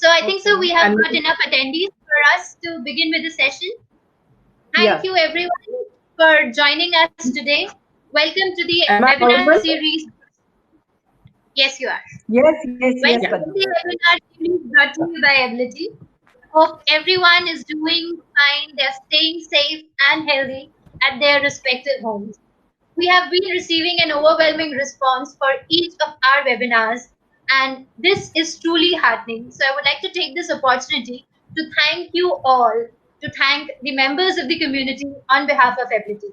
So I think so Okay. we have got enough attendees for us to begin with the session. Thank Yeah. you everyone for joining us today. Welcome to the Am I webinar audible? series. Yes, you are. Yes, Welcome to Padma. the webinar series brought to you by Ability. Hope everyone is doing fine. They're staying safe and healthy at their respective homes. We have been receiving an overwhelming response for each of our webinars, and this is truly heartening. So I would like to take this opportunity to thank you all, to thank the members of the community on behalf of Ability.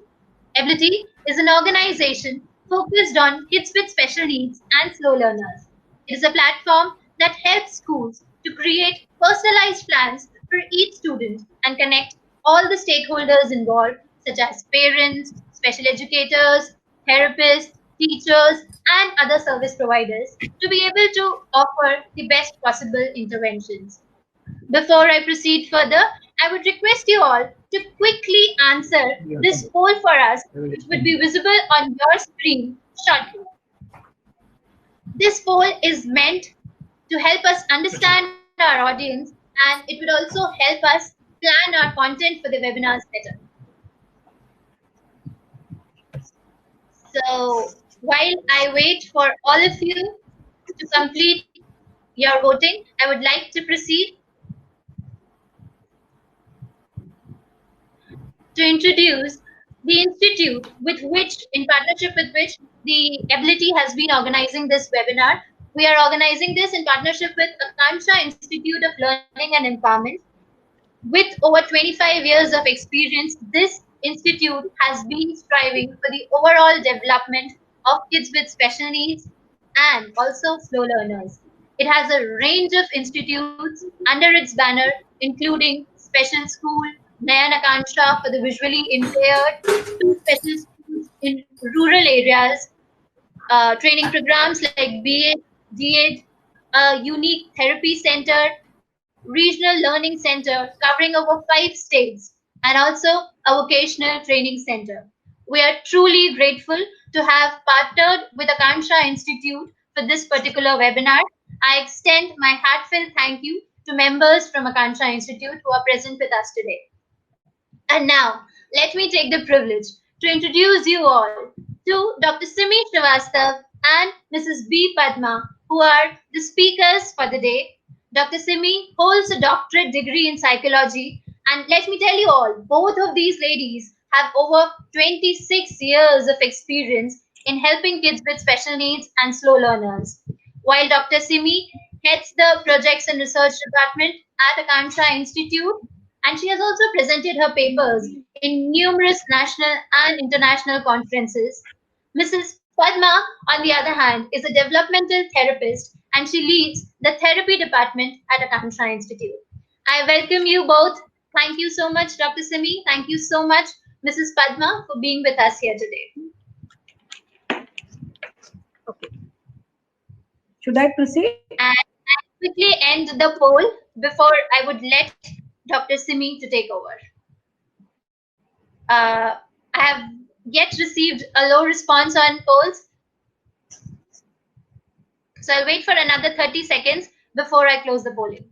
Ability is an organization focused on kids with special needs and slow learners. It is a platform that helps schools to create personalized plans for each student and connect all the stakeholders involved, such as parents, special educators, therapists, teachers, and other service providers, to be able to offer the best possible interventions. Before I proceed further, I would request you all to quickly answer this poll for us, which would be visible on your screen shortly. This poll is meant to help us understand our audience, and it would also help us plan our content for the webinars better. So while I wait for all of you to complete your voting, I would like to proceed to introduce the institute with which, in partnership with which, the Ability has been organizing this webinar. We are organizing this in partnership with Akansha Institute of Learning and Empowerment. With over 25 years of experience, this institute has been striving for the overall development of kids with special needs and also slow learners. It has a range of institutes under its banner, including Special School, Nayan Akansha for the visually impaired, two special schools in rural areas, training programs like BEd, DEd, a unique therapy center, regional learning center covering over 5 states, and also a vocational training center. We are truly grateful to have partnered with Akansha Institute for this particular webinar. I extend my heartfelt thank you to members from Akansha Institute who are present with us today. And now, let me take the privilege to introduce you all to Dr. Simi Srivastav and Mrs. B. Padma, who are the speakers for the day. Dr. Simi holds a doctorate degree in psychology, and let me tell you all, both of these ladies have over 26 years of experience in helping kids with special needs and slow learners. While Dr. Simi heads the Projects and Research Department at Akansha Institute, and she has also presented her papers in numerous national and international conferences. Mrs. Padma, on the other hand, is a developmental therapist and she leads the therapy department at Akansha Institute. I welcome you both. Thank you so much, Dr. Simi. Thank you so much, Mrs. Padma, for being with us here today. Okay. Should I proceed? And I quickly end the poll before I would let Dr. Simi to take over. I have yet received a low response on polls, so I'll wait for another 30 seconds before I close the polling.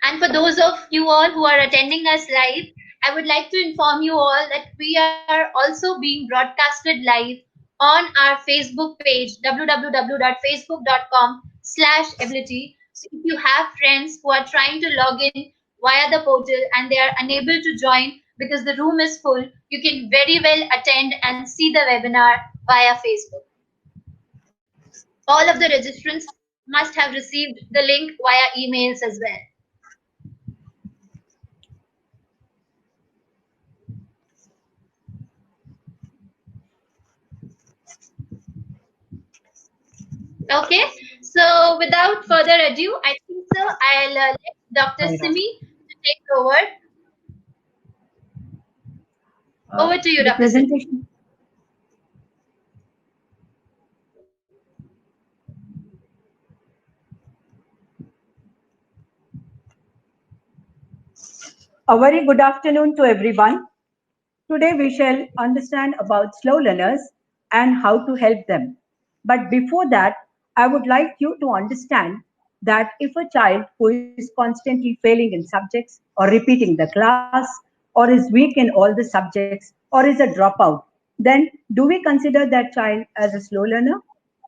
And for those of you all who are attending us live, I would like to inform you all that we are also being broadcasted live on our Facebook page, www.facebook.com/ability. So if you have friends who are trying to log in via the portal and they are unable to join because the room is full, you can very well attend and see the webinar via Facebook. All of the registrants must have received the link via emails as well. Okay, so without further ado, I think so I'll let Dr. Simi to take over. Over to you, The Dr. Simi. presentation. A very good afternoon to everyone. Today we shall understand about slow learners and how to help them. But before that, I would like you to understand that if a child who is constantly failing in subjects or repeating the class or is weak in all the subjects or is a dropout, then do we consider that child as a slow learner?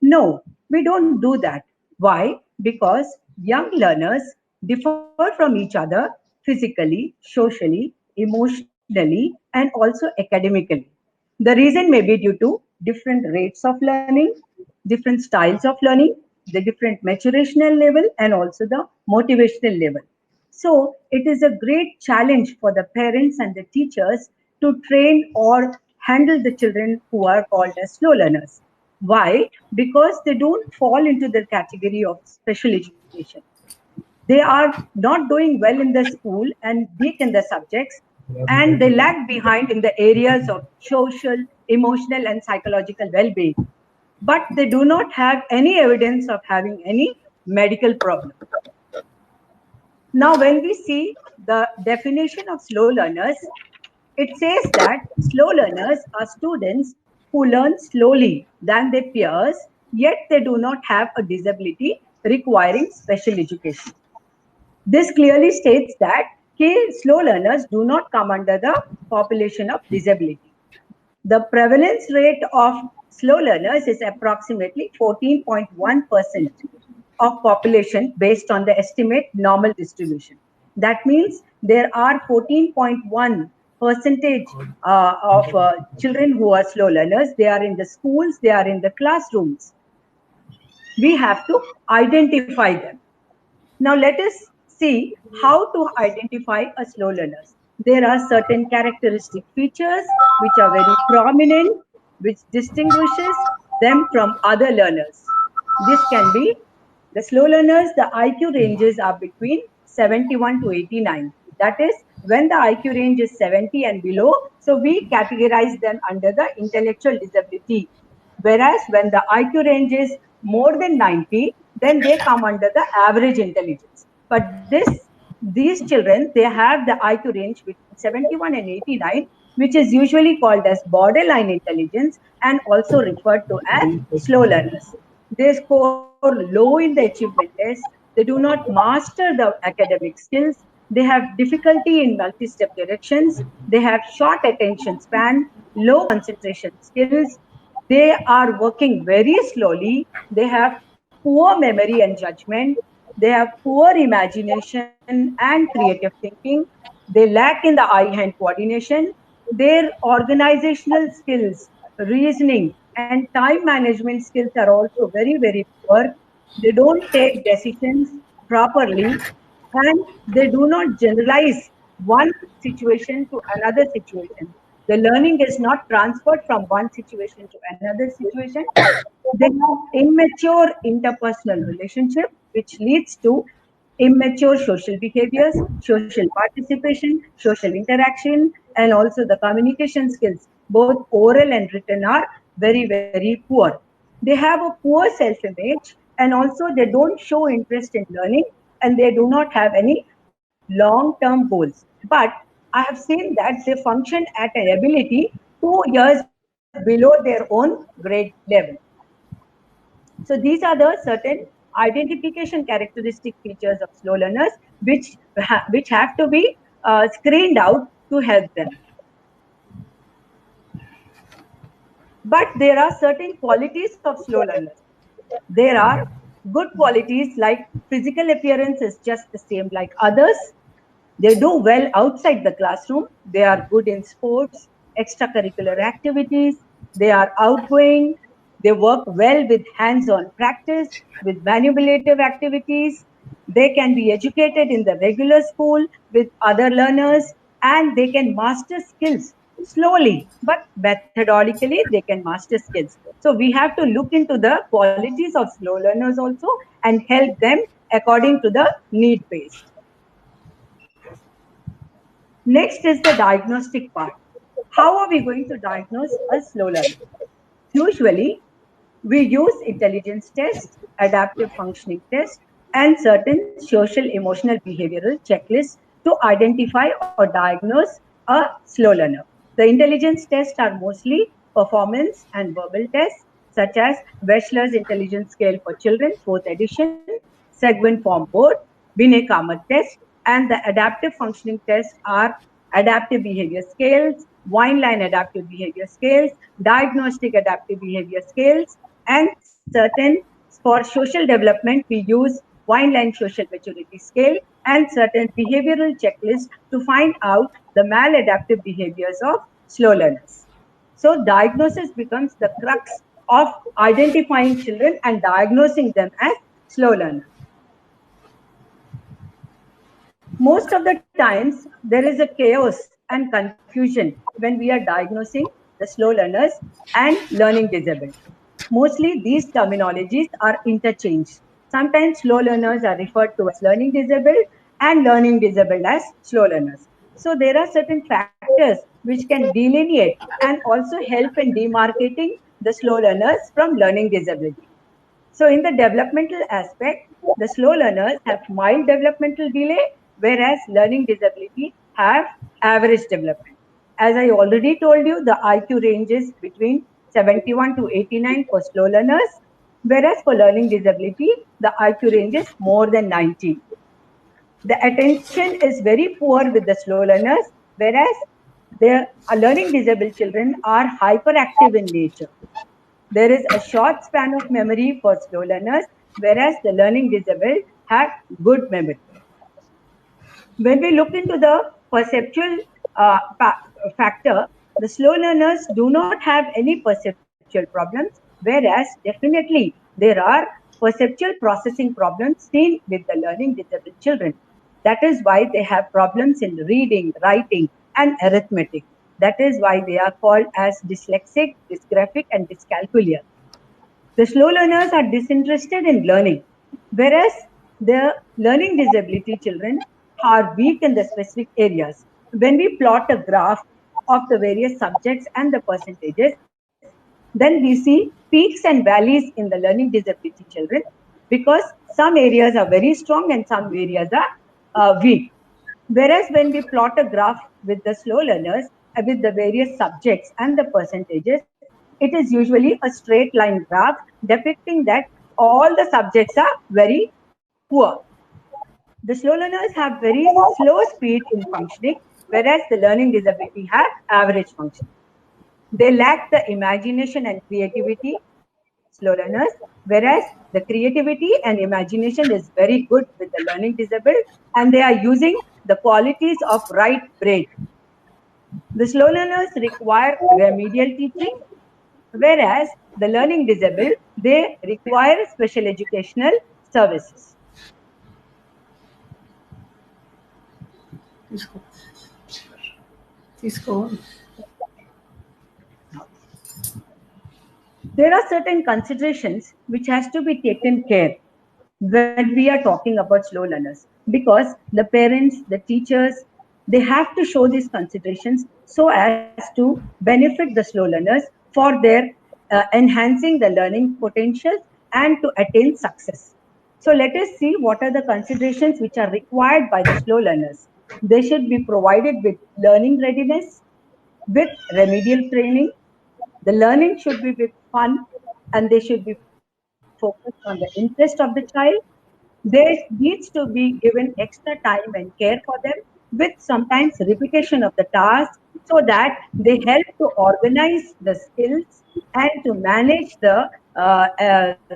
No, we don't do that. Why? Because young learners differ from each other physically, socially, emotionally, and also academically. The reason may be due to different rates of learning, different styles of learning, the different maturational level, and also the motivational level. So, it is a great challenge for the parents and the teachers to train or handle the children who are called as slow learners. Why? Because they don't fall into the category of special education. They are not doing well in the school and weak in the subjects, and they lag behind in the areas of social, emotional, and psychological well being. But they do not have any evidence of having any medical problem. Now, when we see the definition of slow learners, it says that slow learners are students who learn slowly than their peers, yet they do not have a disability requiring special education. This clearly states that slow learners do not come under the population of disability. The prevalence rate of slow learners is approximately 14.1% of population based on the estimate normal distribution. That means there are 14.1 percentage of children who are slow learners. They are in the schools, they are in the classrooms. We have to identify them. Now let us see how to identify a slow learners. There are certain characteristic features which are very prominent, which distinguishes them from other learners. This can be the slow learners, the IQ ranges are between 71 to 89. That is, when the IQ range is 70 and below, so we categorize them under the intellectual disability. Whereas when the IQ range is more than 90, then they come under the average intelligence. But these children, they have the IQ range between 71 and 89, which is usually called as borderline intelligence and also referred to as slow learners. They score low in the achievement test. They do not master the academic skills. They have difficulty in multi-step directions. They have short attention span, low concentration skills. They are working very slowly. They have poor memory and judgment. They have poor imagination and creative thinking. They lack in the eye-hand coordination. Their organizational skills, reasoning, and time management skills are also very, very poor. They don't take decisions properly, and they do not generalize one situation to another situation. The learning is not transferred from one situation to another situation. They have immature interpersonal relationship, which leads to immature social behaviors, social participation, social interaction, and also the communication skills, both oral and written, are very, very poor. They have a poor self image, and also they don't show interest in learning, and they do not have any long term goals. But I have seen that they function at an ability 2 years below their own grade level. So these are the certain identification characteristic features of slow learners, which have to be screened out to help them. But there are certain qualities of slow learners. There are good qualities like physical appearance is just the same like others. They do well outside the classroom. They are good in sports, extracurricular activities. They are outgoing. They work well with hands on practice, with manipulative activities. They can be educated in the regular school with other learners, and they can master skills slowly, but methodically they can master skills. So we have to look into the qualities of slow learners also and help them according to the need based. Next is the diagnostic part. How are we going to diagnose a slow learner? Usually, we use intelligence tests, adaptive functioning tests, and certain social emotional behavioral checklists to identify or diagnose a slow learner. The intelligence tests are mostly performance and verbal tests, such as Wechsler's Intelligence Scale for Children, 4th edition, Segment Form Board, Binet Kamath test, and the adaptive functioning tests are adaptive behavior scales, Wineline adaptive behavior scales, diagnostic adaptive behavior scales, and certain for social development we use Wineline social maturity scale and certain behavioral checklists to find out the maladaptive behaviors of slow learners. So diagnosis becomes the crux of identifying children and diagnosing them as slow learners. Most of the times, there is a chaos and confusion when we are diagnosing the slow learners and learning disabled. Mostly, these terminologies are interchanged. Sometimes slow learners are referred to as learning disabled and learning disabled as slow learners. So, there are certain factors which can delineate and also help in demarcating the slow learners from learning disability. So in the developmental aspect, the slow learners have mild developmental delay, whereas learning disability have average development. As I already told you, the IQ ranges between 71 to 89 for slow learners, whereas for learning disability, the IQ range is more than 90. The attention is very poor with the slow learners, whereas the learning disabled children are hyperactive in nature. There is a short span of memory for slow learners, whereas the learning disabled have good memory. When we look into the perceptual factor, the slow learners do not have any perceptual problems, whereas definitely there are perceptual processing problems seen with the learning disabled children. That is why they have problems in reading, writing, and arithmetic. That is why they are called as dyslexic, dysgraphic, and dyscalculia. The slow learners are disinterested in learning, whereas the learning disability children are weak in the specific areas. When we plot a graph of the various subjects and the percentages, then we see peaks and valleys in the learning disability children because some areas are very strong and some areas are weak. Whereas when we plot a graph with the slow learners, with the various subjects and the percentages, it is usually a straight line graph depicting that all the subjects are very poor. The slow learners have very slow speed in functioning, whereas the learning disability have average function. They lack the imagination and creativity, slow learners, whereas the creativity and imagination is very good with the learning disabled, and they are using the qualities of right brain. The slow learners require remedial teaching, whereas the learning disabled, they require special educational services. There are certain considerations which has to be taken care when we are talking about slow learners, because the parents, the teachers, they have to show these considerations so as to benefit the slow learners for their enhancing the learning potential and to attain success. So let us see what are the considerations which are required by the slow learners. They should be provided with learning readiness, with remedial training. The learning should be with fun and they should be focused on the interest of the child. There needs to be given extra time and care for them with sometimes repetition of the task so that they help to organize the skills and to manage the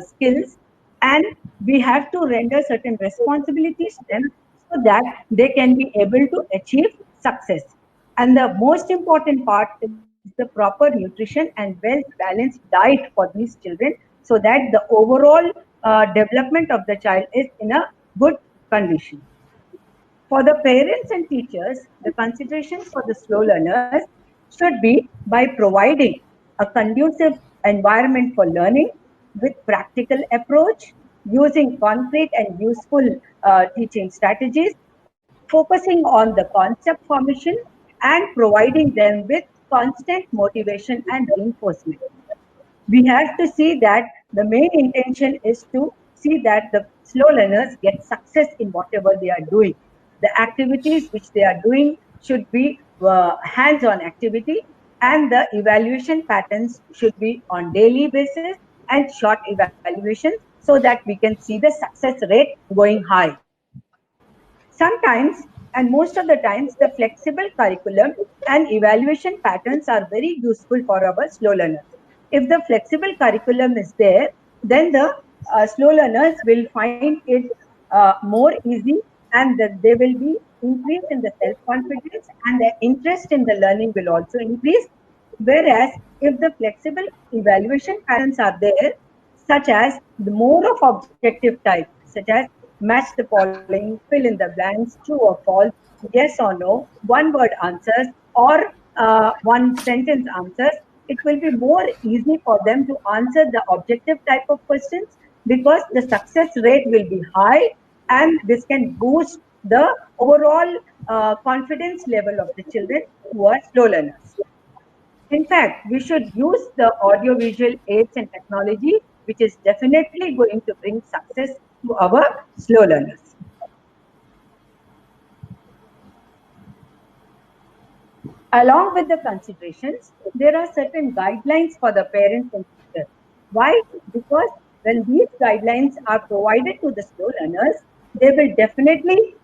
skills, and we have to render certain responsibilities to them so that they can be able to achieve success. And the most important part is the proper nutrition and well balanced diet for these children so that the overall development of the child is in a good condition. For the parents and teachers, the considerations for the slow learners should be by providing a conducive environment for learning with practical approach, using concrete and useful teaching strategies, focusing on the concept formation and providing them with constant motivation and reinforcement. We have to see that the main intention is to see that the slow learners get success in whatever they are doing. The activities which they are doing should be hands-on activity, and the evaluation patterns should be on daily basis and short evaluations so that we can see the success rate going high. Sometimes, and most of the times, the flexible curriculum and evaluation patterns are very useful for our slow learners. If the flexible curriculum is there, then the slow learners will find it more easy, and that they will be increased in the self-confidence, and the interest in the learning will also increase. Whereas if the flexible evaluation patterns are there, such as the more of objective type, such as match the following, fill in the blanks, true or false, yes or no, one word answers, or one sentence answers, it will be more easy for them to answer the objective type of questions, because the success rate will be high, and this can boost the overall confidence level of the children who are slow learners. In fact, we should use the audiovisual aids and technology, which is definitely going to bring success to our slow learners. Along with the considerations, there are certain guidelines for the parents and teachers. Why? Because when these guidelines are provided to the slow learners, they will definitely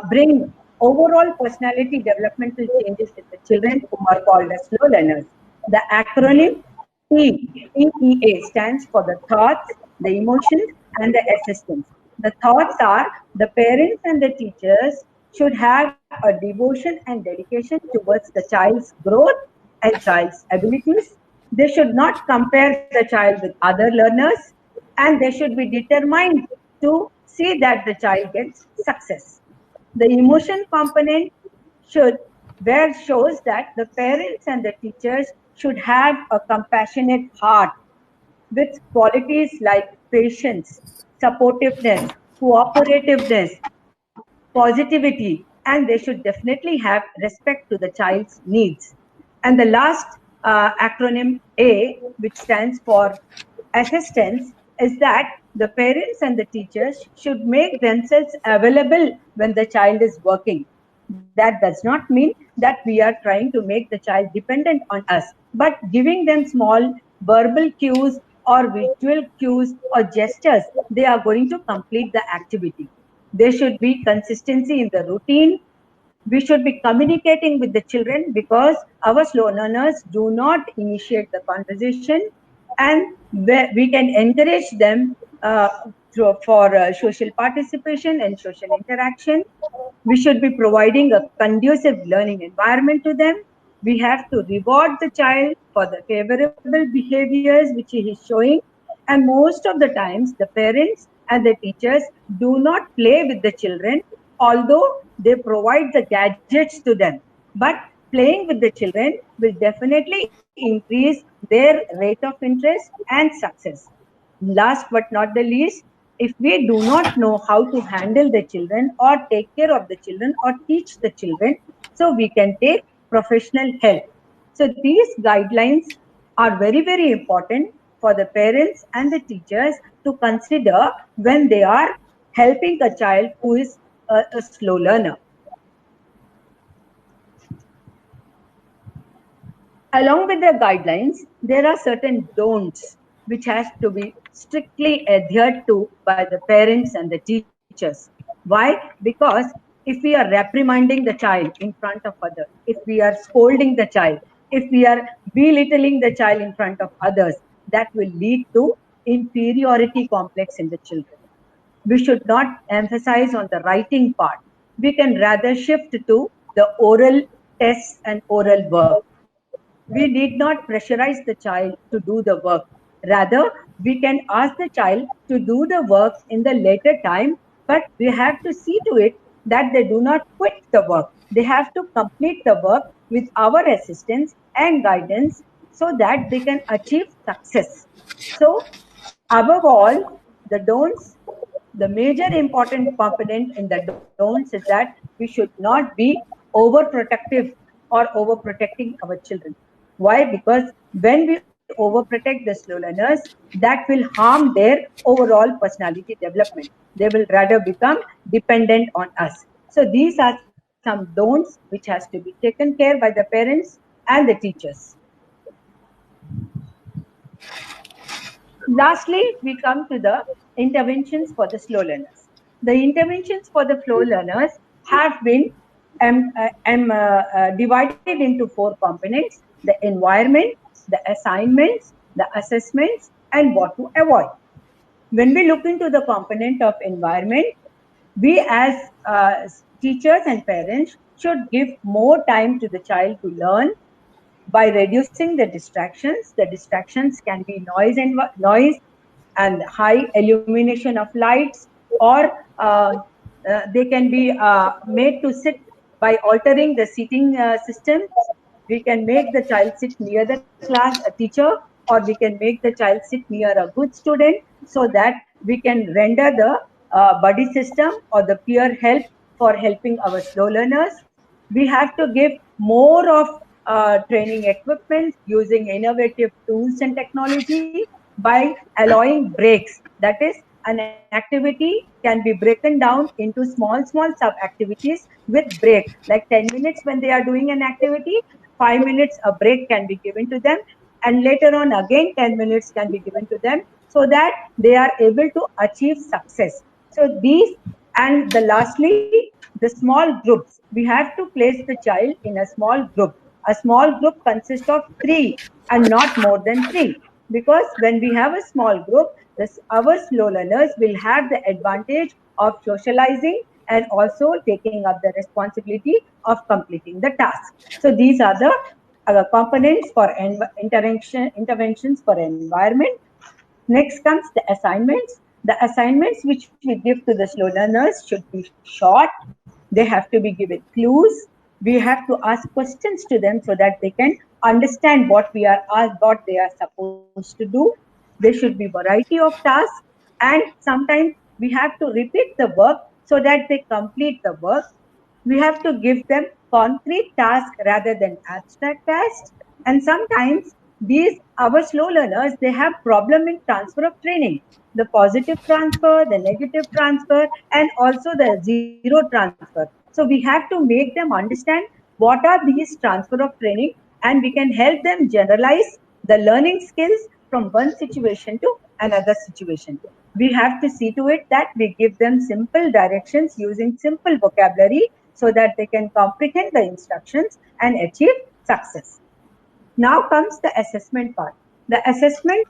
bring overall personality developmental changes in the children who are called as slow learners. The acronym TEA stands for the thoughts, the emotions, and the assistance. The thoughts are the parents and the teachers should have a devotion and dedication towards the child's growth and child's abilities. They should not compare the child with other learners, and they should be determined to see that the child gets success. The emotion component should where shows that the parents and the teachers should have a compassionate heart with qualities like patience, supportiveness, cooperativeness, positivity, and they should definitely have respect to the child's needs. And the last acronym A, which stands for assistance, is that the parents and the teachers should make themselves available when the child is working. That does not mean that we are trying to make the child dependent on us, but giving them small verbal cues or visual cues or gestures, they are going to complete the activity. There should be consistency in the routine. We should be communicating with the children, because our slow learners do not initiate the conversation, and we can encourage them for social participation and social interaction. We should be providing a conducive learning environment to them. We have to reward the child for the favorable behaviors which he is showing. And most of the times, the parents and the teachers do not play with the children, although they provide the gadgets to them. But playing with the children will definitely increase their rate of interest and success. Last but not the least, if we do not know how to handle the children or take care of the children or teach the children, so we can take professional help. So these guidelines are very, very important for the parents and the teachers to consider when they are helping a child who is a slow learner. Along with the guidelines, there are certain don'ts which has to be strictly adhered to by the parents and the teachers. Why? Because if we are reprimanding the child in front of others, if we are scolding the child, if we are belittling the child in front of others, that will lead to inferiority complex in the children. We should not emphasize on the writing part. We can rather shift to the oral tests and oral work. We need not pressurize the child to do the work. Rather, we can ask the child to do the work in the later time, but we have to see to it that they do not quit the work. They have to complete the work with our assistance and guidance so that they can achieve success. So, above all, the don'ts, the major important component in the don'ts is that we should not be overprotective or overprotecting our children. Why? Because when we overprotect the slow learners, that will harm their overall personality development. They will rather become dependent on us. So these are some some don'ts which has to be taken care by the parents and the teachers. Lastly, we come to the interventions for the slow learners. The interventions for the slow learners have been divided into 4 components: the environment, the assignments, the assessments, and what to avoid. When we look into the component of environment, we as teachers and parents should give more time to the child to learn by reducing the distractions. The distractions can be noise and high illumination of lights, or they can be made to sit by altering the seating systems. We can make the child sit near the class teacher, or we can make the child sit near a good student, so that we can render the buddy system or the peer help for helping our slow learners. We have to give more of training equipment using innovative tools and technology by allowing breaks. That is, an activity can be broken down into small sub activities with break, like 10 minutes when they are doing an activity, 5 minutes a break can be given to them, and later on again 10 minutes can be given to them, so that they are able to achieve success. So these, and the lastly, the small groups. We have to place the child in a small group. A small group consists of 3 and not more than 3, because when we have a small group, our slow learners will have the advantage of socializing and also taking up the responsibility of completing the task. So these are the components for interventions for environment. Next comes the assignments. The assignments which we give to the slow learners should be short. They have to be given clues. We have to ask questions to them so that they can understand what we are asked, what they are supposed to do. There should be variety of tasks, and sometimes we have to repeat the work so that they complete the work. We have to give them concrete tasks rather than abstract tasks. And sometimes these our slow learners, they have problem in transfer of training, the positive transfer, the negative transfer, and also the zero transfer. So we have to make them understand what are these transfer of training, and we can help them generalize the learning skills from one situation to another situation. We have to see to it that we give them simple directions using simple vocabulary so that they can comprehend the instructions and achieve success. Now comes the assessment part. The assessment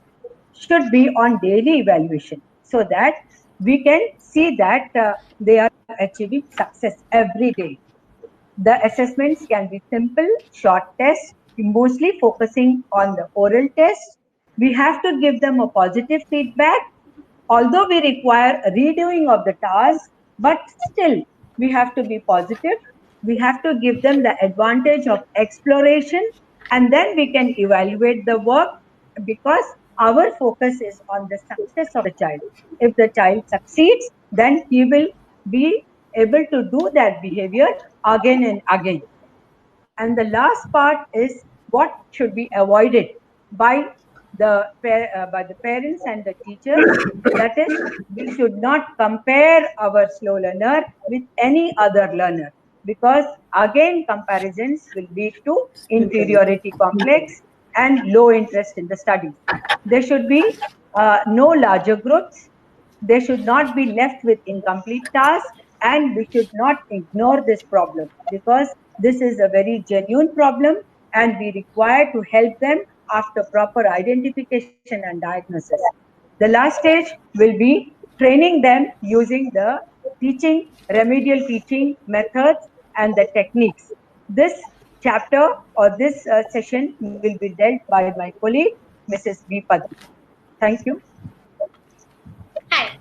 should be on daily evaluation so that we can see that they are achieving success every day. The assessments can be simple, short tests, mostly focusing on the oral test. We have to give them a positive feedback, although we require a redoing of the task, but still we have to be positive. We have to give them the advantage of exploration, and then we can evaluate the work, because our focus is on the success of the child. If the child succeeds, then he will be able to do that behavior again and again. And the last part is what should be avoided by the parents and the teachers. That is, we should not compare our slow learner with any other learner, because again comparisons will lead to inferiority complex and low interest in the study. There should be no larger groups. They should not be left with incomplete tasks, and we should not ignore this problem, because this is a very genuine problem and we require to help them after proper identification and diagnosis. The last stage will be training them using the teaching, remedial teaching methods and the techniques. This chapter or this session will be dealt by my colleague, Mrs. Vipada. Thank you. Hi.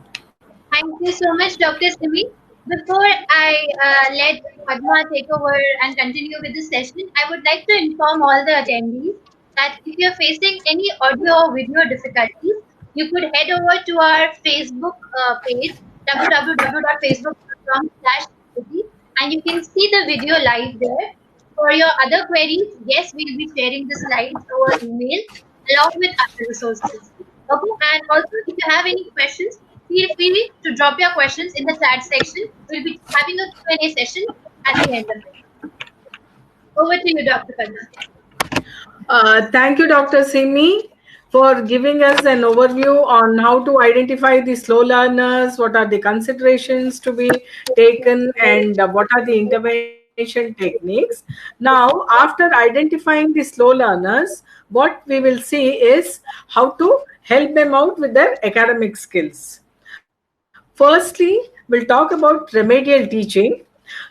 Thank you so much, Dr. Simi. Before I let Padma take over and continue with the session, I would like to inform all the attendees that if you're facing any audio or video difficulties, you could head over to our Facebook page, www.facebook.com/city, and you can see the video live there. For your other queries, yes, we'll be sharing the slides over email along with other resources. Okay, and also if you have any questions, feel free to drop your questions in the chat section. We'll be having a Q&A session at the end of it. Over to you, Dr. Padma. Thank you, Dr. Simi, for giving us an overview on how to identify the slow learners, what are the considerations to be taken, and what are the intervention techniques. Now, after identifying the slow learners, what we will see is how to help them out with their academic skills. Firstly, we'll talk about remedial teaching.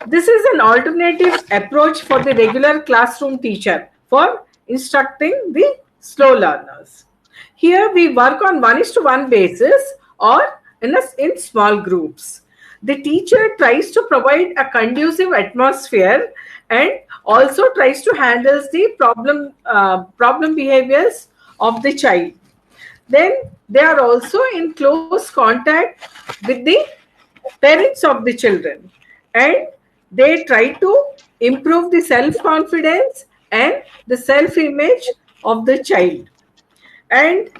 This is an alternative approach for the regular classroom teacher for instructing the slow learners. Here we work on 1:1 basis or in small groups. The teacher tries to provide a conducive atmosphere and also tries to handle the problem behaviors of the child. Then they are also in close contact with the parents of the children, and they try to improve the self confidence and the self image of the child. And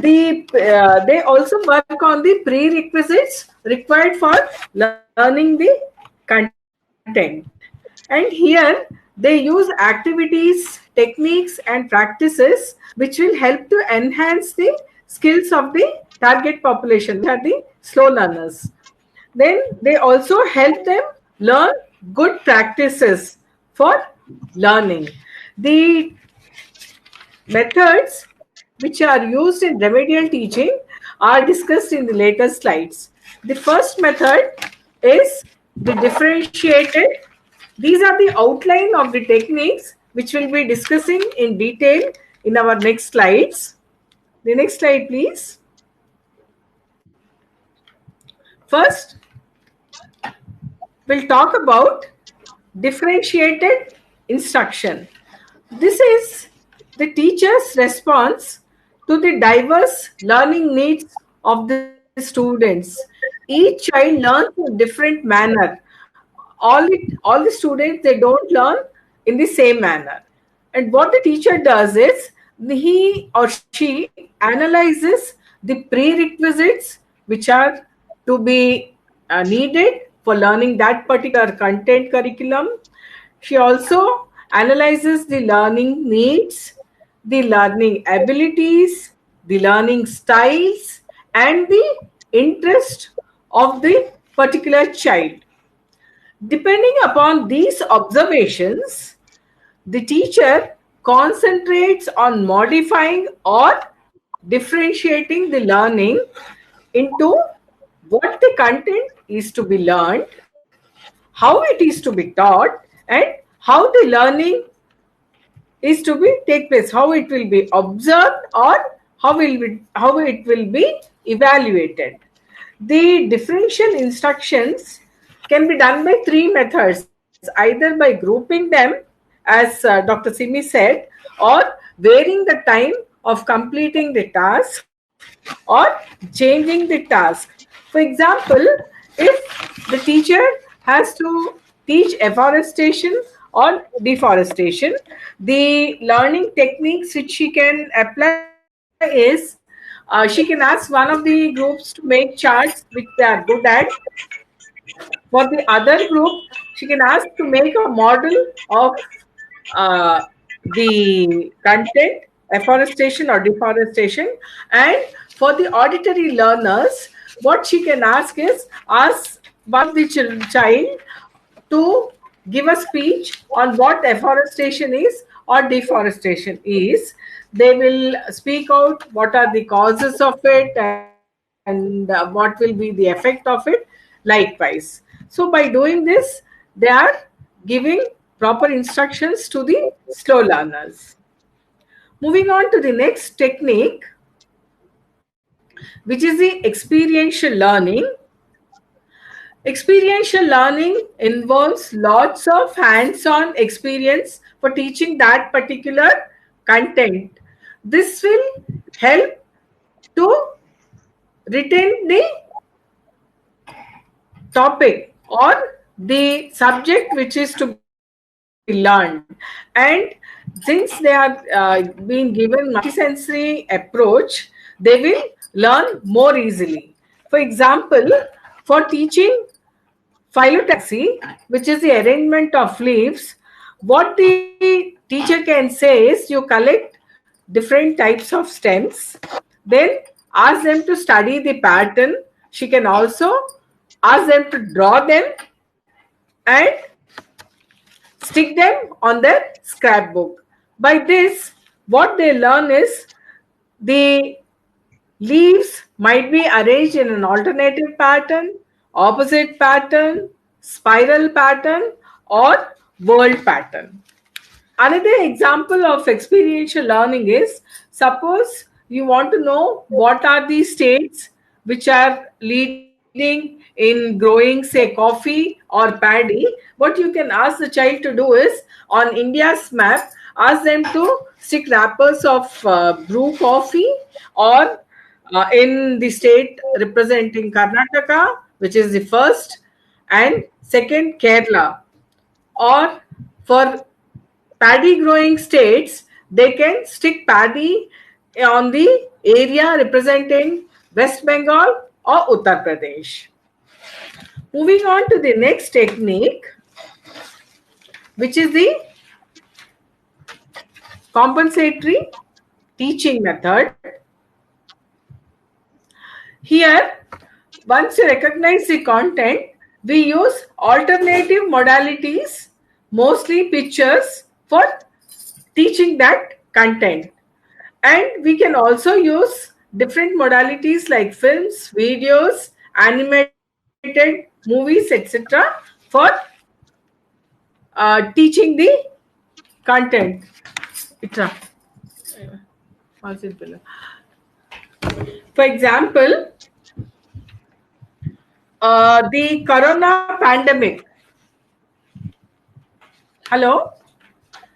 they also work on the prerequisites required for learning the content. And here they use activities, techniques, and practices which will help to enhance the skills of the target population, which are the slow learners. Then they also help them learn good practices for learning. The methods which are used in remedial teaching are discussed in the later slides. The first method is the differentiated. These are the outline of the techniques which we'll be discussing in detail in our next slides. The next slide, please. First, we'll talk about differentiated instruction. This is the teacher's response to the diverse learning needs of the students. Each child learns in a different manner. All the students, they don't learn in the same manner. And what the teacher does is he or she analyzes the prerequisites which are to be needed for learning that particular content curriculum. She also analyzes the learning needs, the learning abilities, the learning styles, and the interest of the particular child. Depending upon these observations, the teacher concentrates on modifying or differentiating the learning into what the content is to be learned, how it is to be taught, and how the learning is to be take place, how it will be observed or how it will be evaluated. The differential instructions can be done by three methods, either by grouping them, as Dr. Simi said, or varying the time of completing the task, or changing the task. For example, if the teacher has to teach afforestation or deforestation, the learning techniques which she can apply is she can ask one of the groups to make charts which they are good at. For the other group, she can ask to make a model of uh, the content, afforestation or deforestation. And for the auditory learners, what she can ask one of the child to give a speech on what afforestation is or deforestation is. They will speak out what are the causes of it and what will be the effect of it, likewise. So by doing this, they are giving proper instructions to the slow learners. Moving on to the next technique, which is the experiential learning. Experiential learning involves lots of hands-on experience for teaching that particular content. This will help to retain the topic or the subject which is to be learned. And since they are being given multisensory approach, they will learn more easily. For example, for teaching Phyllotaxy, which is the arrangement of leaves, what the teacher can say is you collect different types of stems, then ask them to study the pattern. She can also ask them to draw them and stick them on their scrapbook. By this, what they learn is the leaves might be arranged in an alternative pattern, opposite pattern, spiral pattern, or world pattern. Another example of experiential learning is, suppose you want to know what are the states which are leading in growing, say, coffee or paddy. What you can ask the child to do is, on India's map, ask them to stick wrappers of brew coffee, or in the state representing Karnataka, which is the first, and second Kerala. Or for paddy growing states, they can stick paddy on the area representing West Bengal or Uttar Pradesh. Moving on to the next technique, which is the compensatory teaching method. Here, once you recognize the content, we use alternative modalities, mostly pictures, for teaching that content. And we can also use different modalities like films, videos, animated movies, etc. for teaching the content. For example, the corona pandemic. Hello?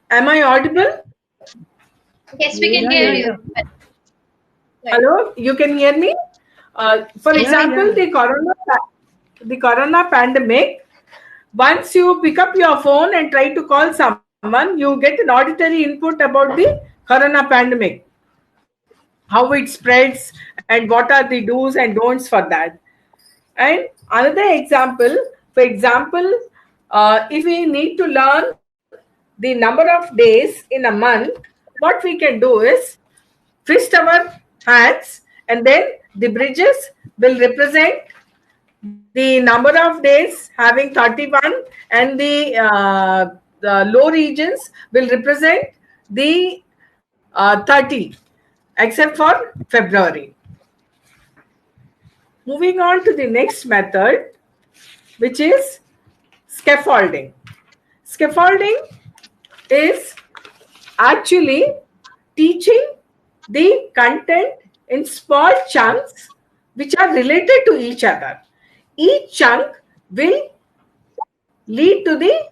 Am I audible? Yes, we can hear you. Hello? You can hear me? For example, the corona pandemic, once you pick up your phone and try to call someone, you get an auditory input about the corona pandemic, how it spreads, and what are the do's and don'ts for that. And another example, for example, if we need to learn the number of days in a month, what we can do is twist our hands, and then the bridges will represent the number of days having 31, and the low regions will represent the 30, except for February. Moving on to the next method, which is scaffolding. Scaffolding is actually teaching the content in small chunks which are related to each other. Each chunk will lead to the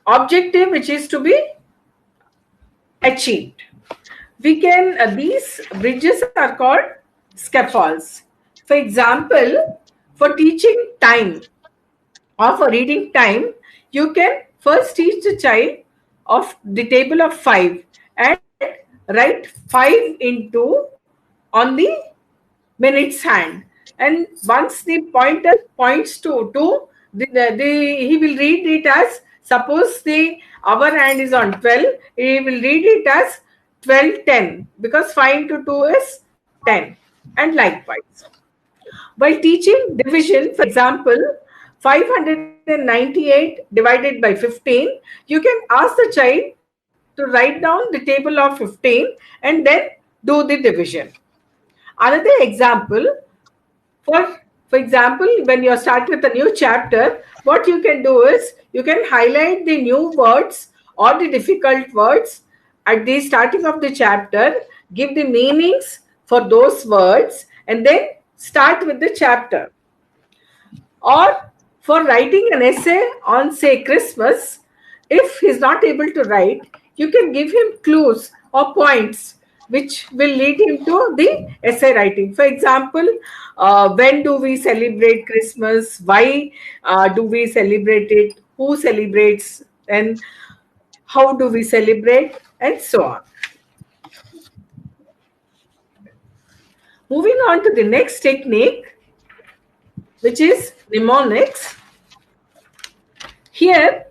objective which is to be achieved. We can, these bridges are called scaffolds. For example, for teaching time or for reading time, you can first teach the child of the table of 5 and write 5 into on the minute's hand. And once the pointer points to 2, he will read it as, suppose the hour hand is on 12, he will read it as 12:10, because 5 into 2 is 10, and likewise. While teaching division, for example, 598 divided by 15, you can ask the child to write down the table of 15 and then do the division. Another example, for example, when you start with a new chapter, what you can do is you can highlight the new words or the difficult words at the starting of the chapter, give the meanings for those words, and then start with the chapter. Or for writing an essay on, say, Christmas, if he's not able to write, you can give him clues or points which will lead him to the essay writing. For example, when do we celebrate Christmas? Why do we celebrate it? Who celebrates? And how do we celebrate? And so on. Moving on to the next technique, which is mnemonics. Here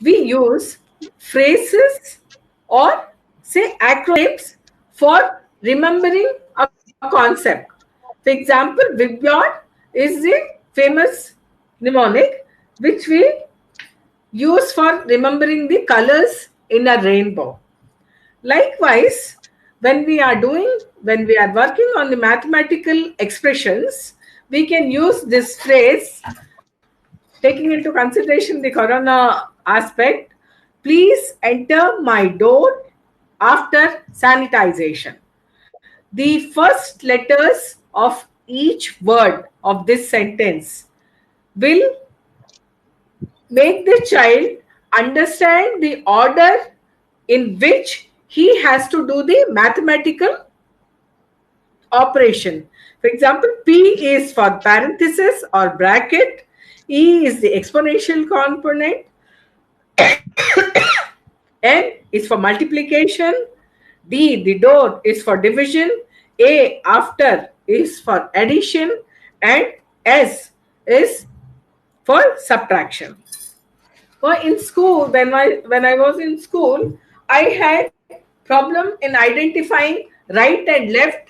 we use phrases or say acronyms for remembering a concept. For example, Vibgyor is the famous mnemonic which we use for remembering the colors in a rainbow. Likewise, when we are working on the mathematical expressions, we can use this phrase, taking into consideration the corona aspect. Please enter my door after sanitization. The first letters of each word of this sentence will make the child understand the order in which he has to do the mathematical operation. For example, P is for parenthesis or bracket, E is the exponential component, N is for multiplication, D, the door, is for division, A, after, is for addition, and S is for subtraction. Well, in school, when I was in school, I had problem in identifying right and left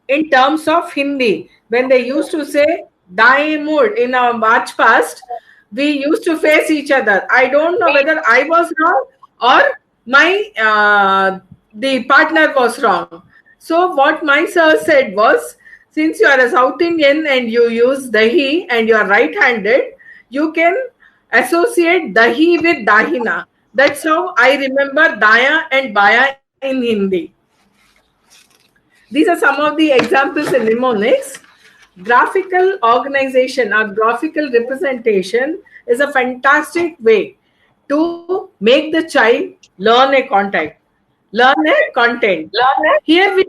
in terms of Hindi. When they used to say daएं मुड़ in our march past, we used to face each other. I don't know whether I was wrong or my the partner was wrong. So what my sir said was, since you are a South Indian and you use dahi and you are right-handed, you can associate dahi with dahina. That's how I remember daya and baya in Hindi. These are some of the examples in mnemonics. Graphical organization or graphical representation is a fantastic way to make the child learn a content. Here we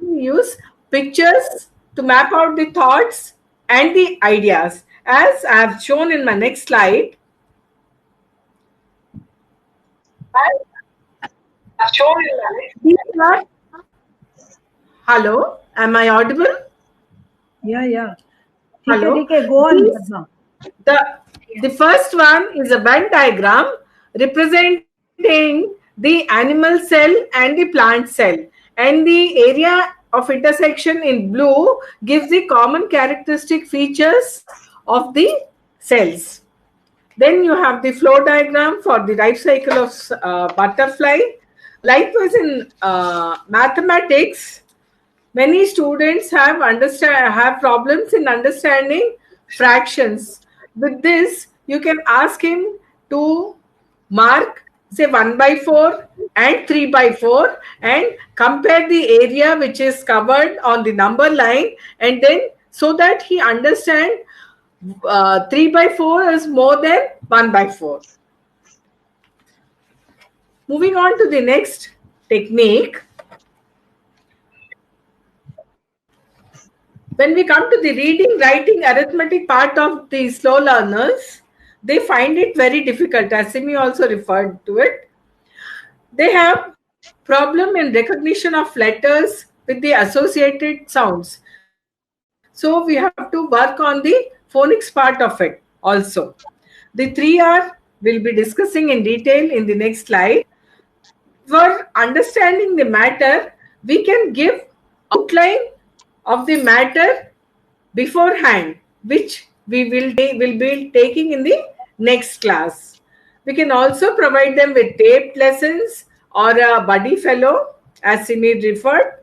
use pictures to map out the thoughts and the ideas. As I have shown in my next slide, these are, hello, am I audible? Yeah. Hello. Okay, go on, Padma. The first one is a Venn diagram representing the animal cell and the plant cell, and the area of intersection in blue gives the common characteristic features of the cells. Then you have the flow diagram for the life cycle of butterfly. Likewise, in mathematics, many students have problems in understanding fractions. With this, you can ask him to mark say 1/4 and 3/4 and compare the area which is covered on the number line, and then so that he understand 3/4 is more than 1/4. Moving on to the next technique. When we come to the reading, writing, arithmetic part of the slow learners, they find it very difficult, as Simi also referred to it. They have problem in recognition of letters with the associated sounds. So we have to work on the phonics part of it also. The 3R we'll be discussing in detail in the next slide. For understanding the matter, we can give outline of the matter beforehand, which we will be taking in the next class. We can also provide them with taped lessons or a buddy fellow, as Simi referred.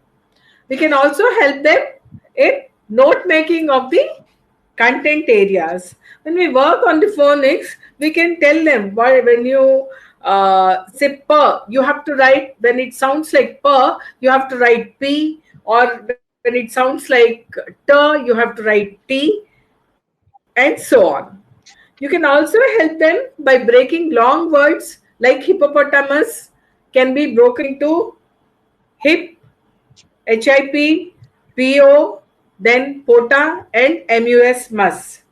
We can also help them in note making of the content areas. When we work on the phonics, we can tell them when you say per, you have to write, when it sounds like per, you have to write P, or when it sounds like ter, you have to write T, and so on. You can also help them by breaking long words like hippopotamus can be broken into hip, HIP, PO, then pota, and MUS mus.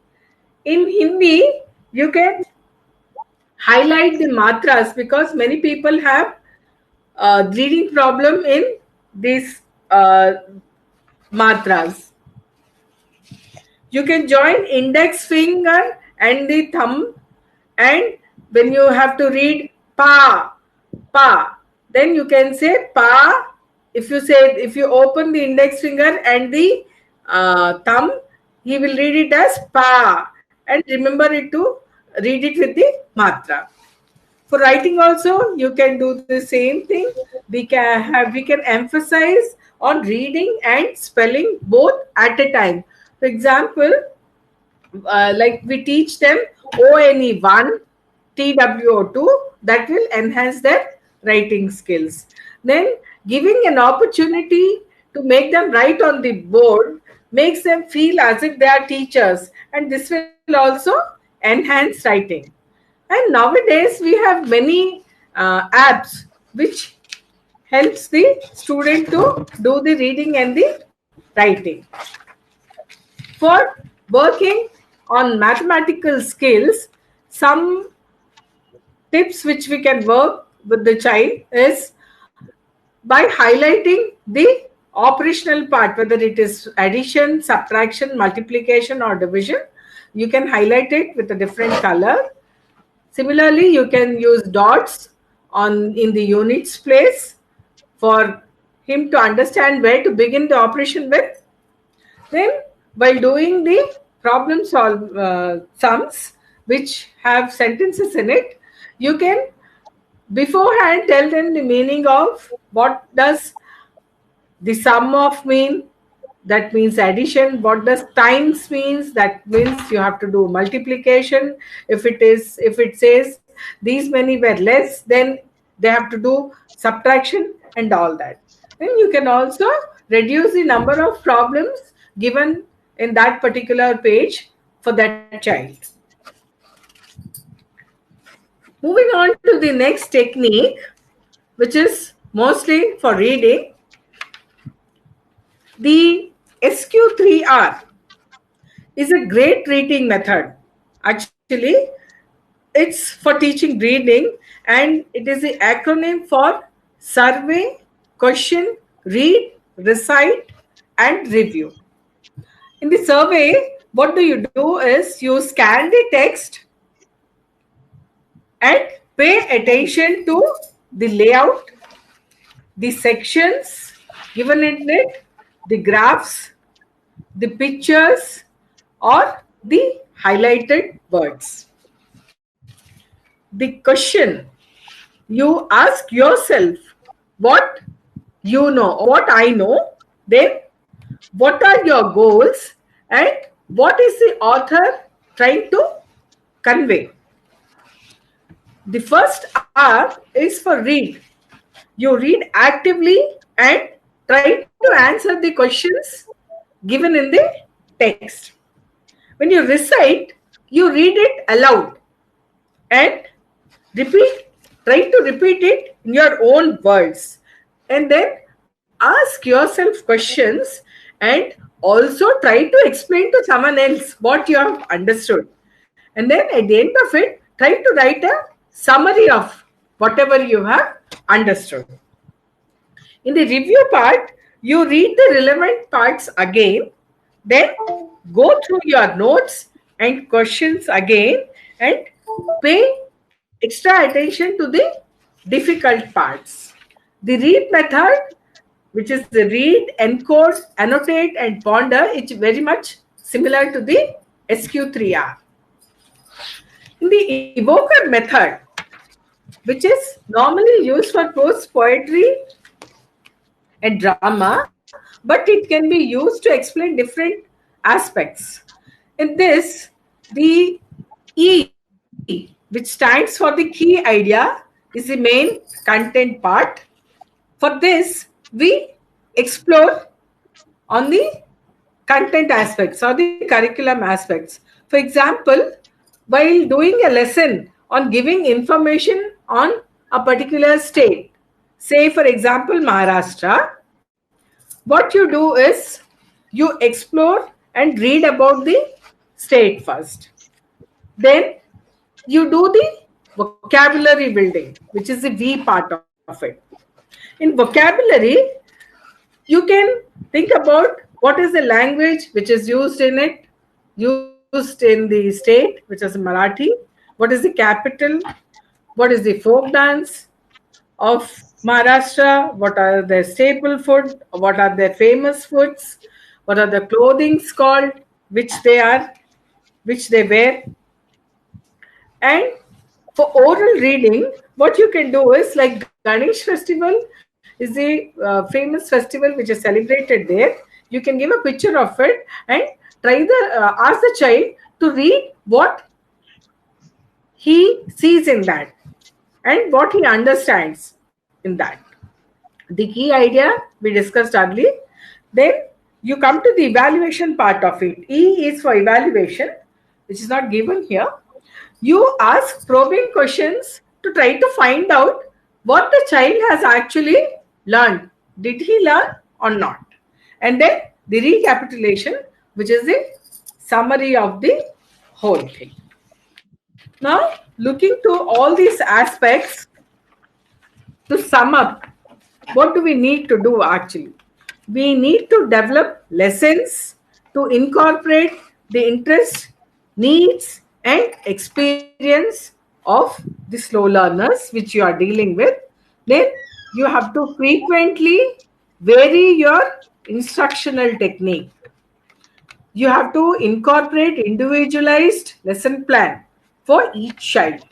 In Hindi, you can highlight the matras because many people have reading problem in these matras. You can join index finger and the thumb, and when you have to read pa, pa, then you can say pa. If you open the index finger and the thumb, he will read it as pa, and remember it to read it with the matra. For writing also, you can do the same thing. We can emphasize on reading and spelling both at a time. For example, like we teach them ONE1, TWO2, that will enhance their writing skills. Then giving an opportunity to make them write on the board makes them feel as if they are teachers, and this will also enhance writing. And nowadays we have many apps which helps the student to do the reading and the writing. For working on mathematical skills, some tips which we can work with the child is by highlighting the operational part, whether it is addition, subtraction, multiplication, or division. You can highlight it with a different color. Similarly, you can use dots in the units place for him to understand where to begin the operation with. Then, while doing the problem sums which have sentences in it, you can beforehand tell them the meaning of what does the sum of mean. That means addition. What does times means? That means you have to do multiplication. If it says these many were less, then they have to do subtraction and all that. Then you can also reduce the number of problems given in that particular page for that child. Moving on to the next technique, which is mostly for reading, the SQ3R is a great reading method. Actually, it's for teaching reading, and it is the acronym for survey, question, read, recite, and review. In the survey, what you do is you scan the text and pay attention to the layout, the sections given in it, the graphs, the pictures, or the highlighted words. The question, you ask yourself what you know, what I know, then what are your goals, and what is the author trying to convey. The first R is for read. You read actively and try to answer the questions given in the text. When you recite, you read it aloud and try to repeat it in your own words, and then ask yourself questions and also try to explain to someone else what you have understood. And then at the end of it, try to write a summary of whatever you have understood. In the review part, you read the relevant parts again, then go through your notes and questions again, and pay extra attention to the difficult parts. The read method, which is the read, encode, annotate, and ponder, is very much similar to the SQ3R. In the evoker method, which is normally used for prose poetry and drama, but it can be used to explain different aspects. In this, the E, which stands for the key idea, is the main content part. For this, we explore on the content aspects or the curriculum aspects. For example, while doing a lesson on giving information on a particular state, say for example Maharashtra, what you do is you explore and read about the state first. Then you do the vocabulary building, which is the V part of it. In vocabulary, you can think about what is the language which is used in it. You used in the state, which is Marathi? What is the capital? What is the folk dance of Maharashtra? What are their staple food? What are their famous foods? What are the clothings called, which they wear? And for oral reading, what you can do is, like Ganesh festival is the famous festival which is celebrated there. You can give a picture of it and ask the child to read what he sees in that and what he understands in that. The key idea we discussed earlier. Then you come to the evaluation part of it. E is for evaluation, which is not given here. You ask probing questions to try to find out what the child has actually learned. Did he learn or not? And then the recapitulation, which is the summary of the whole thing. Now, looking to all these aspects, to sum up, what do we need to do actually? We need to develop lessons to incorporate the interest, needs, and experience of the slow learners which you are dealing with. Then you have to frequently vary your instructional technique. You have to incorporate individualized lesson plan for each child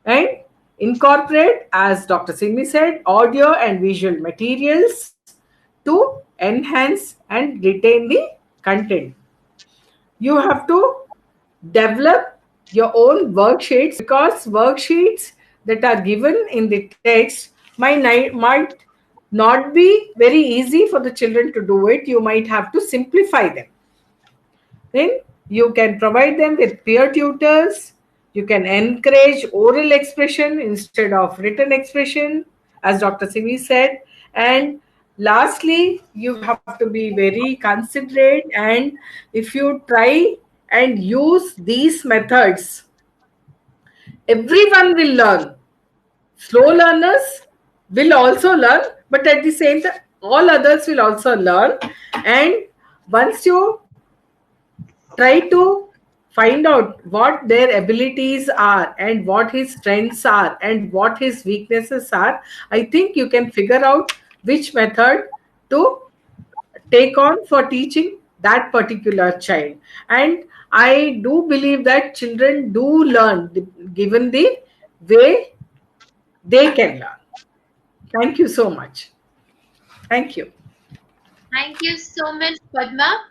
and incorporate, as Dr. Simi said, audio and visual materials to enhance and retain the content. You have to develop your own worksheets, because worksheets that are given in the text might not be very easy for the children to do it. You might have to simplify them. Then you can provide them with peer tutors. You can encourage oral expression instead of written expression, as Dr. Simi said. And lastly, you have to be very considerate. And if you try and use these methods, everyone will learn. Slow learners will also learn, but at the same time, all others will also learn. And once you try to find out what their abilities are and what his strengths are and what his weaknesses are, I think you can figure out which method to take on for teaching that particular child. And I do believe that children do learn given the way they can learn. Thank you so much. Thank you. Thank you so much, Padma.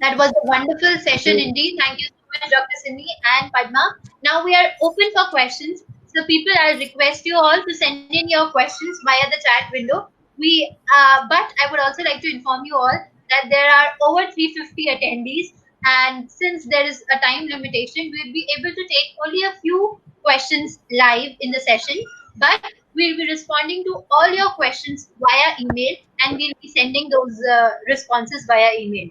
That was a wonderful session indeed. Thank you so much, Dr. Simi and Padma. Now we are open for questions. So people, I'll request you all to send in your questions via the chat window. But I would also like to inform you all that there are over 350 attendees, and since there is a time limitation, we'll be able to take only a few questions live in the session. But we'll be responding to all your questions via email, and we'll be sending those responses via email.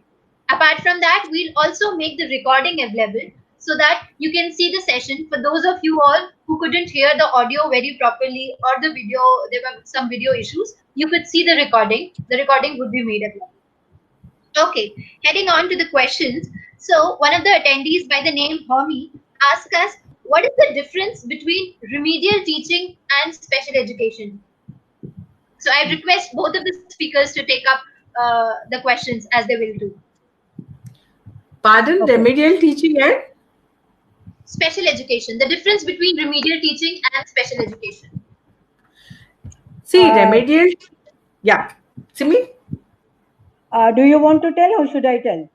Apart from that, we'll also make the recording available so that you can see the session. For those of you all who couldn't hear the audio very properly, or the video, there were some video issues, you could see the recording. The recording would be made available. Okay, heading on to the questions. So one of the attendees by the name Hermie asked us, what is the difference between remedial teaching and special education? So I request both of the speakers to take up the questions as they will do. Pardon, okay. Remedial teaching and special education. The difference between remedial teaching and special education. See, remedial. Yeah. Simi? Do you want to tell or should I tell?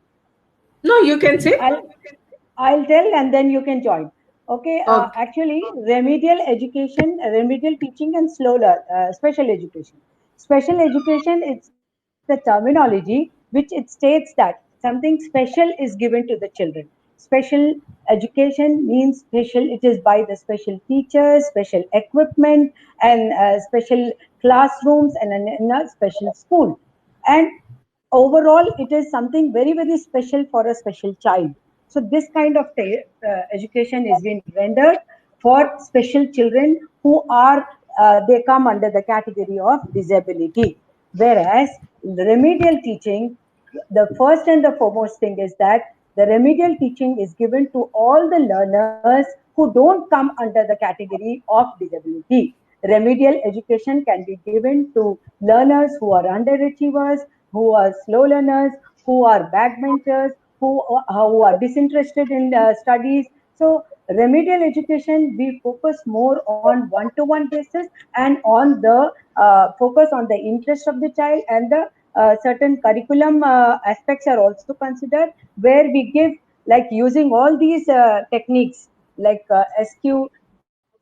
No, you can say. I'll tell and then you can join. Okay. Actually, remedial education, remedial teaching and special education. Special education, it's the terminology which it states that something special is given to the children. Special education means special, it is by the special teachers, special equipment, and special classrooms, and in a special school. And overall, it is something very, very special for a special child. So this kind of education is being rendered for special children who are, they come under the category of disability. Whereas the remedial teaching, the first and the foremost thing is that The remedial teaching is given to all the learners who don't come under the category of disability. Remedial education can be given to learners who are underachievers, who are slow learners, who are backbenchers, who are disinterested in studies. So remedial education, we focus more on one-to-one basis and on the focus on the interest of the child, and the certain curriculum aspects are also considered, where we give, like using all these techniques like SQ,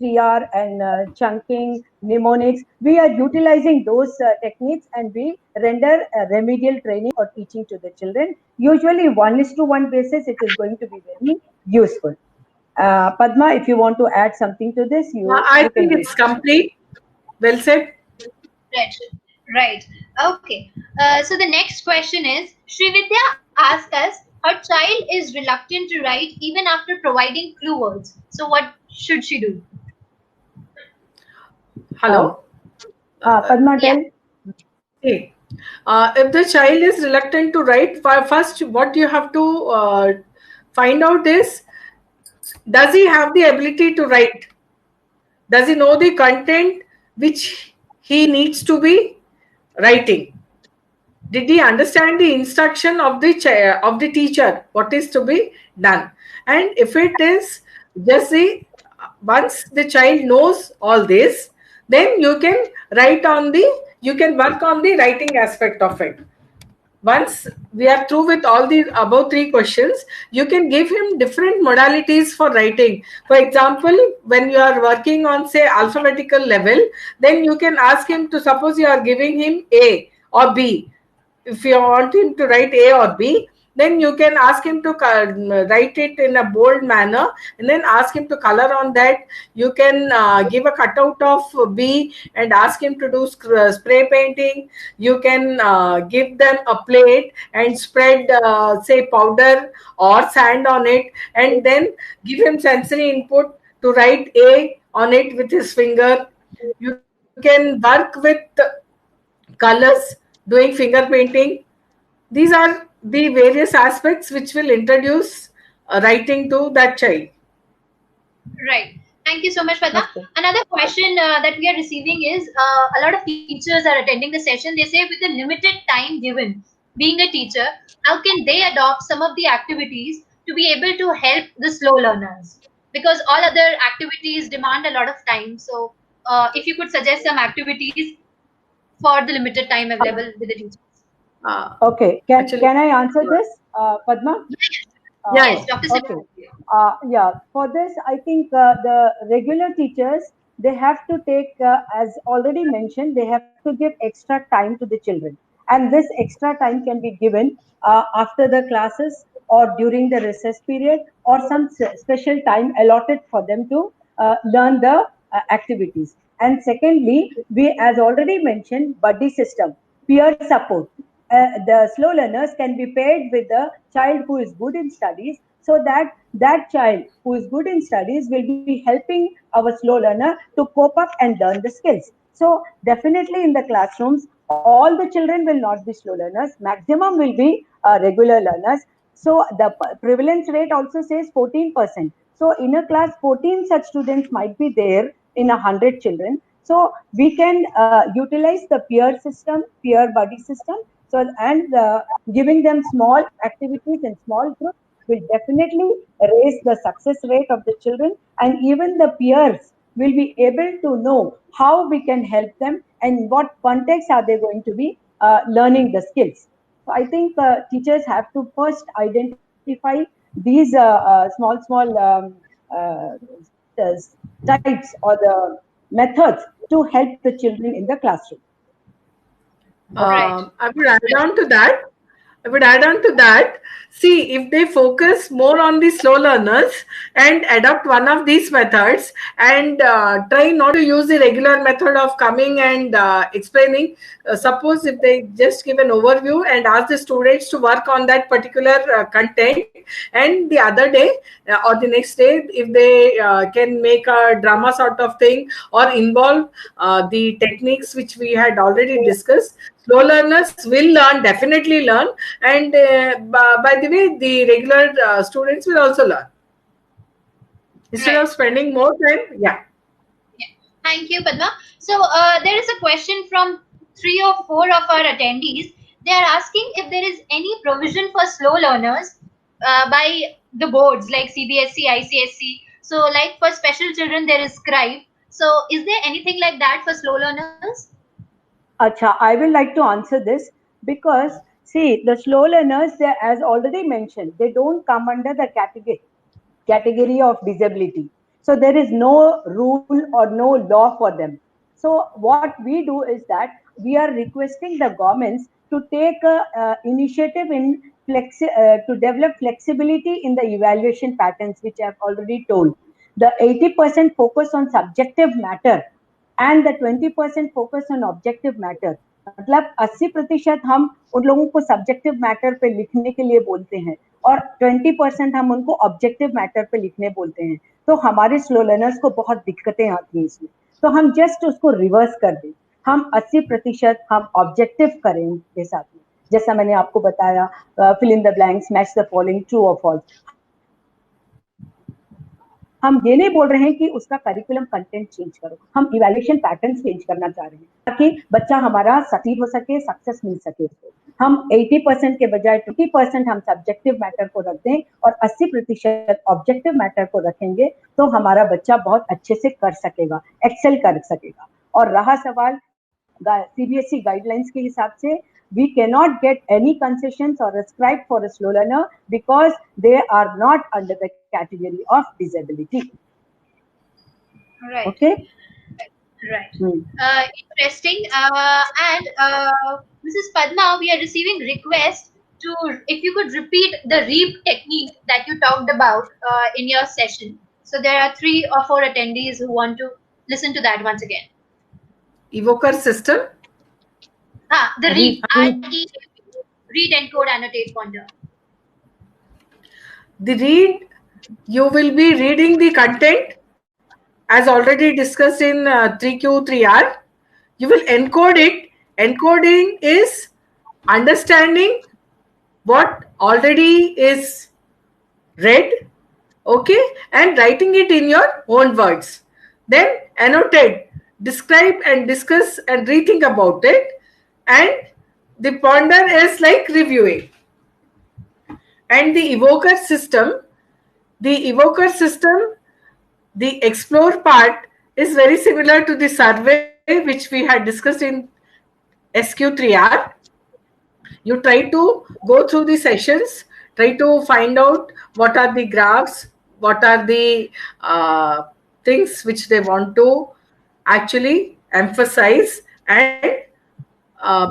3R and chunking, mnemonics. We are utilizing those techniques, and we render remedial training or teaching to the children. Usually 1:1 basis, it is going to be very useful. Padma, if you want to add something to this, I you can think go. it's complete. Well said. Right. Right. Okay. So the next question is, Srividya asked us, her child is reluctant to write even after providing clue words. So what should she do? Um, Hello. Padma, Yeah. tell. Okay. If the child is reluctant to write, first what you have to find out is, does he have the ability to write? Does he know the content which he needs to be writing? Did he understand the instruction of the teacher, what is to be done? And if it is just the, once the child knows all this, then you can you can work on the writing aspect of it. Once we are through with all the above three questions, you can give him different modalities for writing. For example, when you are working on, say, alphabetical level, then you can ask him to, suppose you are giving him A or B. If you want him to write A or B, then you can ask him to write it in a bold manner, and then ask him to color on that. You can give a cutout of B and ask him to do spray painting. You can give them a plate and spread, say, powder or sand on it, and then give him sensory input to write A on it with his finger. You can work with colors, doing finger painting. These are the various aspects which will introduce writing to that child. Right. Thank you so much, Padma. Okay. Another question that we are receiving is, a lot of teachers are attending the session. They say, with the limited time given, being a teacher, how can they adopt some of the activities to be able to help the slow learners? Because all other activities demand a lot of time. So, if you could suggest some activities for the limited time available with the teachers. Uh, Okay. Actually, Can I answer this, Padma? Yes, yeah, yes, Dr. Okay. Sim. Yeah, for this, I think the regular teachers, they have to take, as already mentioned, they have to give extra time to the children. And this extra time can be given after the classes or during the recess period, or some special time allotted for them to learn the activities. And secondly, we, as already mentioned, buddy system, peer support. The slow learners can be paired with the child who is good in studies, so that that child who is good in studies will be helping our slow learner to cope up and learn the skills. So definitely in the classrooms, all the children will not be slow learners, maximum will be regular learners. So the prevalence rate also says 14%. So in a class, 14 such students might be there in 100 children. So we can utilize the peer system, peer buddy system. So, and giving them small activities in small groups will definitely raise the success rate of the children, and even the peers will be able to know how we can help them and what context are they going to be learning the skills. So I think teachers have to first identify these small uh, types or the methods to help the children in the classroom. Right. I would add on to that. I would add on to that. See, if they focus more on the slow learners and adopt one of these methods, and try not to use the regular method of coming and explaining. Suppose if they just give an overview and ask the students to work on that particular content, and the other day or the next day, if they can make a drama sort of thing or involve the techniques which we had already discussed, slow learners will learn, definitely learn, and by the way, the regular students will also learn. Instead of spending more time, yeah. Thank you, Padma. So there is a question from 3 or 4 of our attendees. They are asking if there is any provision for slow learners by the boards like CBSE, ICSE. So like for special children, there is Scribe. So is there anything like that for slow learners? Acha, I will like to answer this because see, the slow learners, they, as already mentioned, they don't come under the category of disability. So there is no rule or no law for them. So what we do is that we are requesting the governments to take a initiative in to develop flexibility in the evaluation patterns, which I have already told. The 80% focus on subjective matter and the 20% focus on objective matter, मतलब 80% हम उन लोगों को subjective matter पे लिखने के लिए बोलते हैं और 20% हम उनको ऑब्जेक्टिव मैटर पे लिखने बोलते हैं. तो हमारे स्लो लर्नर्स को बहुत दिक्कतें आती हैं इसमें. तो हम जस्ट उसको रिवर्स कर दें, हम 80% हम ऑब्जेक्टिव करें उनके साथ में. जैसा मैंने आपको बताया, fill in the blanks, match the following, true और फॉल्स. हम ये नहीं बोल रहे हैं कि उसका करिकुलम कंटेंट चेंज करो, हम इवैल्यूएशन पैटर्न चेंज करना चाह रहे हैं ताकि बच्चा हमारा सक्सीड हो सके, सक्सेस मिल सके उसको. हम 80% के बजाय 20% हम सब्जेक्टिव मैटर को रख दें और 80% ऑब्जेक्टिव मैटर को रखेंगे तो हमारा बच्चा बहुत अच्छे से कर सकेगा, एक्सेल कर सकेगा. और रहा सवाल CBSE guidelines के हिसाब से, we cannot get any concessions or ascribe for a slow learner because they are not under the category of disability. Right. Okay. Right. Interesting. And Mrs. Padma, we are receiving requests to, if you could repeat the REAP technique that you talked about in your session. So there are 3 or 4 attendees who want to listen to that once again. Evoker system. The REAP. Read, encode, annotate, ponder. The read, you will be reading the content as already discussed in 3Q, 3R. You will encode it. Encoding is understanding what already is read, okay, and writing it in your own words. Then annotate, describe and discuss and rethink about it. And the ponder is like reviewing. And the evoker system, the explore part is very similar to the survey which we had discussed in SQ3R. You try to go through the sessions, try to find out what are the graphs, what are the things which they want to actually emphasize and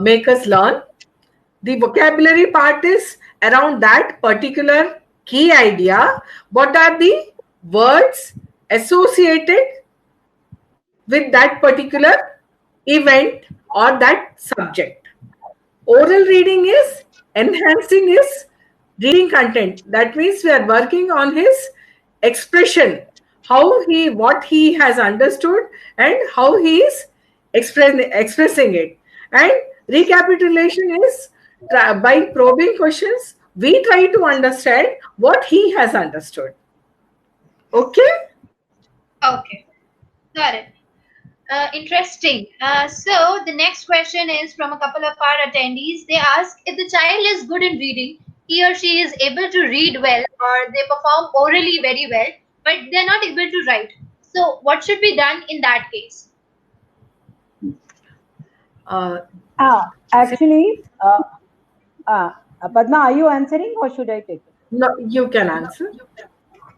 make us learn. The vocabulary part is around that particular key idea. What are the words associated with that particular event or that subject? Oral reading is enhancing his reading content. That means we are working on his expression, what he has understood and how he is expressing it. And recapitulation is by probing questions, we try to understand what he has understood. Okay? Okay. Got it. Interesting. So the next question is from a couple of our attendees. They ask if the child is good in reading, he or she is able to read well or they perform orally very well, but they're not able to write. So what should be done in that case? Actually, Padma, are you answering or should I take it? No, you can answer.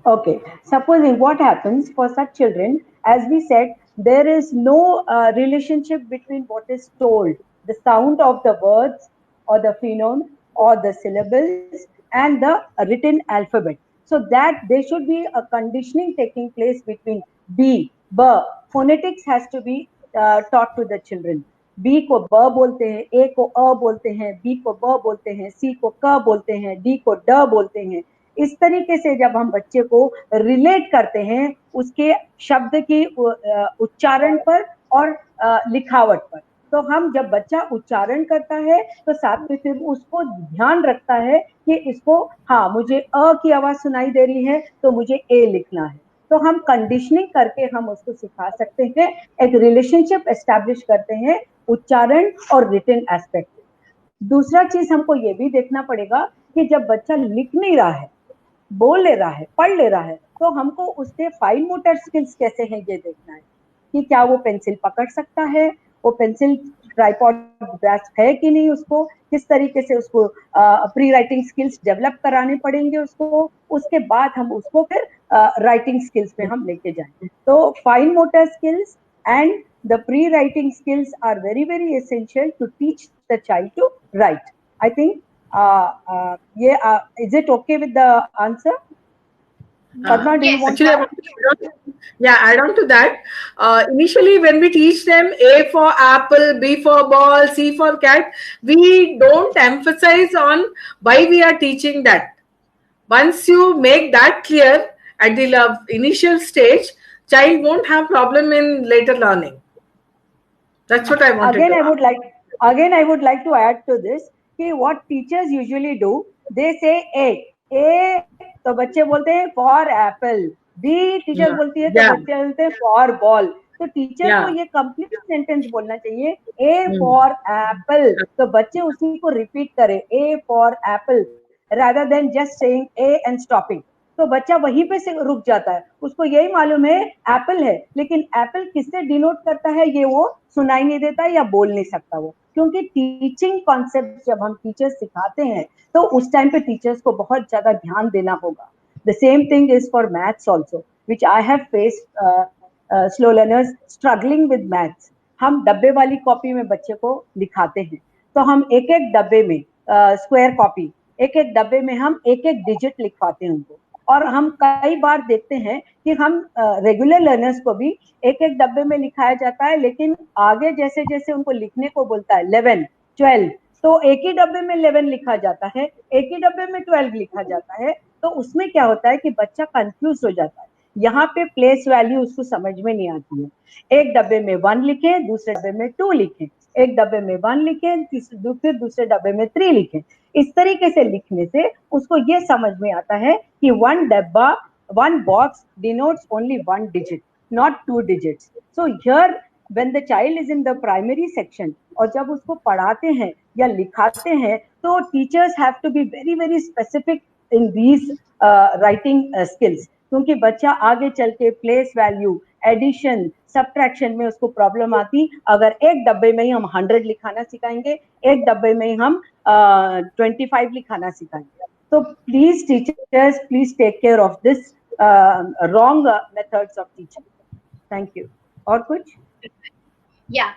Okay. Supposing what happens for such children, as we said, there is no relationship between what is told, the sound of the words or the phoneme or the syllables and the written alphabet. So that there should be a conditioning taking place between B, B. Phonetics has to be taught to the children. B को ब बोलते हैं, A को अ बोलते हैं, B को ब बोलते हैं, C को क बोलते हैं, D को ड बोलते हैं. इस तरीके से जब हम बच्चे को रिलेट करते हैं उसके शब्द की उच्चारण पर और लिखावट पर, तो हम जब बच्चा उच्चारण करता है तो साथ में फिर उसको ध्यान रखता है कि इसको, हाँ मुझे अ की आवाज सुनाई दे रही है तो मुझे ए लिखना है। तो हम कंडीशनिंग करके हम उसको सिखा सकते हैं, एक रिलेशनशिप एस्टैब्लिश करते हैं उच्चारण और रिटन एस्पेक्ट। दूसरा चीज हमको ये भी देखना पड़ेगा कि जब बच्चा लिख नहीं रहा है, बोल ले रहा है, पढ़ ले रहा है, तो हमको उसके फाइन मोटर स्किल्स कैसे हैं ये देखना है कि क्या वो पेंसिल पकड़ सकता है, वो पेंसिल ट्राइपॉड ग्रास्प है कि नहीं, उसको किस तरीके से उसको प्री राइटिंग स्किल्स डेवलप कराने पड़ेंगे उसको, उसके बाद हम उसको फिर राइटिंग स्किल्स पे हम लेके जाएंगे। तो fine motor skills and the pre-writing skills are very very essential to teach the child to write. I think is it okay with the answer? Padma, do you Yes. want Actually, to I want to add on to that. Initially, when we teach them A for apple, B for ball, C for cat, we don't emphasize on why we are teaching that. Once you make that clear at the initial stage, child won't have problem in later learning. That's what I wanted again to I add. would like again I would like to add to this कि what teachers usually do, they say A तो बच्चे बोलते हैं for apple, B teacher Yeah. बोलती है तो Yeah. बच्चे बोलते हैं for ball। तो टीचर को Yeah. ये कंप्लीट सेंटेंस बोलना चाहिए A Hmm. for apple, तो बच्चे उसी को रिपीट करें A for apple rather than just saying A and stopping। तो बच्चा वहीं पे से रुक जाता है, उसको यही मालूम है एप्पल है, लेकिन एप्पल किससे डिनोट करता है ये वो सुनाई नहीं देता या बोल नहीं सकता वो, क्योंकि टीचिंग कॉन्सेप्ट जब हम टीचर्स सिखाते हैं तो उस टाइम पे टीचर्स को बहुत ज्यादा ध्यान देना होगा। The same thing is for maths also, which I have faced slow learners struggling with maths. हम डब्बे वाली कॉपी में बच्चे को लिखाते हैं, तो हम एक एक डब्बे में स्क्वायर कॉपी, एक एक डब्बे में हम एक एक डिजिट लिखवाते हैं उनको। और हम कई बार देखते हैं कि हम रेगुलर लर्नर्स को भी एक एक डब्बे में लिखाया जाता है, लेकिन आगे जैसे जैसे उनको लिखने को बोलता है 11, 12, तो एक ही डब्बे में 11 लिखा जाता है, एक ही डब्बे में 12 लिखा जाता है। तो उसमें क्या होता है कि बच्चा कंफ्यूज हो जाता है, यहाँ पे प्लेस वैल्यू उसको समझ में नहीं आती है। एक डब्बे में 1 लिखे, दूसरे डब्बे में 2 लिखे, एक डब्बे में 1 लिखे, फिर दूसरे डब्बे में 3 लिखे। इस तरीके से लिखने से उसको ये समझ में आता है कि one box denotes only one digit, not 2 digits. So here when the child is in the primary section और जब उसको पढ़ाते हैं या लिखाते हैं तो teachers have to be very very specific in these writing skills, क्योंकि बच्चा आगे चल के प्लेस वैल्यू, एडिशन, सब्ट्रैक्शन में उसको प्रॉब्लम आती अगर एक डब्बे में ही हम 100 लिखाना सिखाएंगे, एक डब्बे में ही हम 25 लिखाना सिखाएंगे। तो please teachers, please take care of this wrong methods of teaching. Thank you. और कुछ? Yeah,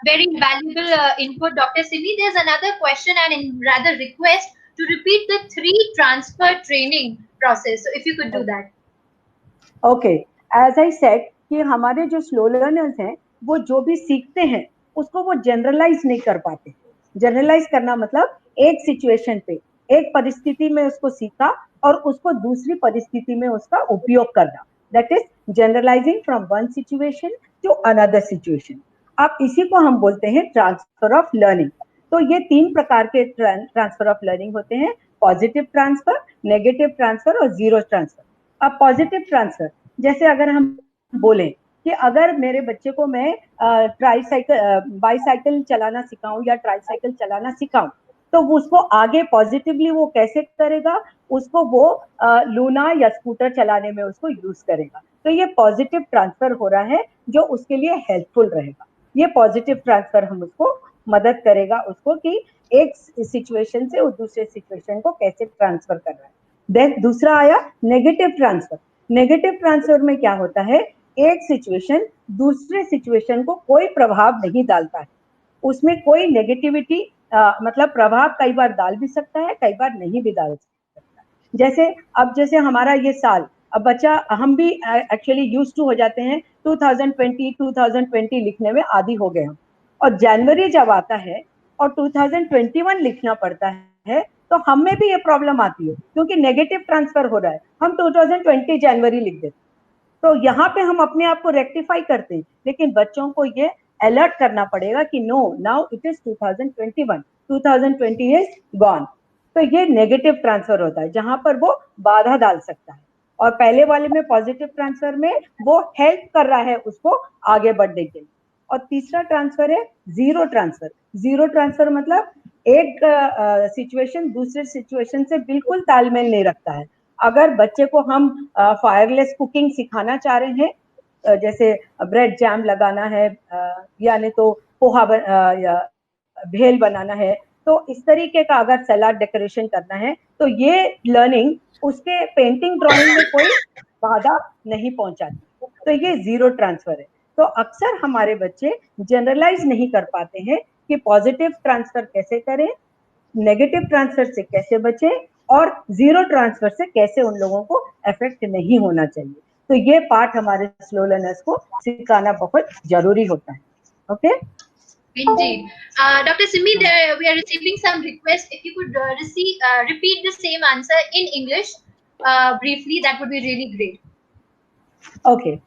very valuable input, Dr. Simi. There's another question and rather request to repeat the 3 transfer training process. So if you could do that. Okay, as I said कि हमारे जो slow learners हैं वो जो भी सीखते हैं उसको वो जनरलाइज नहीं कर पाते। जनरलाइज करना मतलब एक सिचुएशन पे, एक परिस्थिति में उसको सीखा और उसको दूसरी परिस्थिति में उसका उपयोग करना, that is generalizing from one situation to another situation. अब इसी को हम बोलते हैं ट्रांसफर ऑफ लर्निंग। तो ये 3 प्रकार के ट्रांसफर ऑफ लर्निंग होते हैं, पॉजिटिव ट्रांसफर, नेगेटिव ट्रांसफर और जीरो ट्रांसफर। अब पॉजिटिव ट्रांसफर, जैसे अगर हम बोले कि अगर मेरे बच्चे को मैं बाईसाइकिल चलाना सिखाऊं या ट्राईसाइकिल चलाना सिखाऊं तो वो उसको आगे पॉजिटिवली वो कैसे करेगा, उसको वो लूना या स्कूटर चलाने में उसको यूज करेगा। तो ये पॉजिटिव ट्रांसफर हो रहा है जो उसके लिए हेल्पफुल रहेगा। ये पॉजिटिव ट्रांसफर हम उसको मदद करेगा उसको कि एक सिचुएशन से उस दूसरे सिचुएशन को कैसे ट्रांसफर कर रहा है। देन दूसरा आया नेगेटिव ट्रांसफर। नेगेटिव ट्रांसफर में क्या होता है, एक सिचुएशन दूसरे सिचुएशन को कोई प्रभाव नहीं डालता है, उसमें कोई नेगेटिविटी मतलब प्रभाव कई बार डाल भी सकता है, कई बार नहीं भी डाल सकता। जैसे हमारा ये साल, अब बच्चा, हम भी एक्चुअली यूज टू हो जाते हैं 2020 लिखने में आदी हो गए हम, और जनवरी जब आता है और 2021 लिखना पड़ता है तो हम में भी ये प्रॉब्लम आती है क्योंकि नेगेटिव ट्रांसफर हो रहा है, हम 2020 जनवरी लिख देते। तो यहाँ पे हम अपने आप को रेक्टिफाई करते हैं, लेकिन बच्चों को ये अलर्ट करना पड़ेगा कि no, now it is 2021, 2020 is gone. तो ये नेगेटिव ट्रांसफर होता है, जहां पर वो बाधा डाल सकता है। और पहले वाले में पॉजिटिव ट्रांसफर में वो हेल्प कर रहा है उसको आगे बढ़ने के लिए। और तीसरा ट्रांसफर है जीरो ट्रांसफर। जीरो ट्रांसफर मतलब एक सिचुएशन दूसरे सिचुएशन से बिल्कुल तालमेल नहीं रखता है। अगर बच्चे को हम फायरलेस कुकिंग सिखाना चाह रहे हैं, जैसे ब्रेड जैम लगाना है, यानी तो पोहा या भेल बनाना है, तो इस तरीके का अगर सलाद डेकोरेशन करना है, तो ये लर्निंग उसके पेंटिंग ड्राइंग में कोई बाधा नहीं पहुंचाती। तो ये जीरो ट्रांसफर है। तो अक्सर हमारे बच्चे जनरलाइज नहीं कर पाते हैं कि पॉजिटिव ट्रांसफर कैसे करें, नेगेटिव ट्रांसफर से कैसे बचें, और जीरो ट्रांसफर से कैसे उन लोगों को इफेक्ट नहीं होना चाहिए। तो ये पार्ट हमारे स्लो लर्नर्स को सिखाना बहुत जरूरी होता है। Okay, Indeed. Dr. Simi, we are receiving some requests. If you could repeat the same answer in English briefly, that would be really great. okay.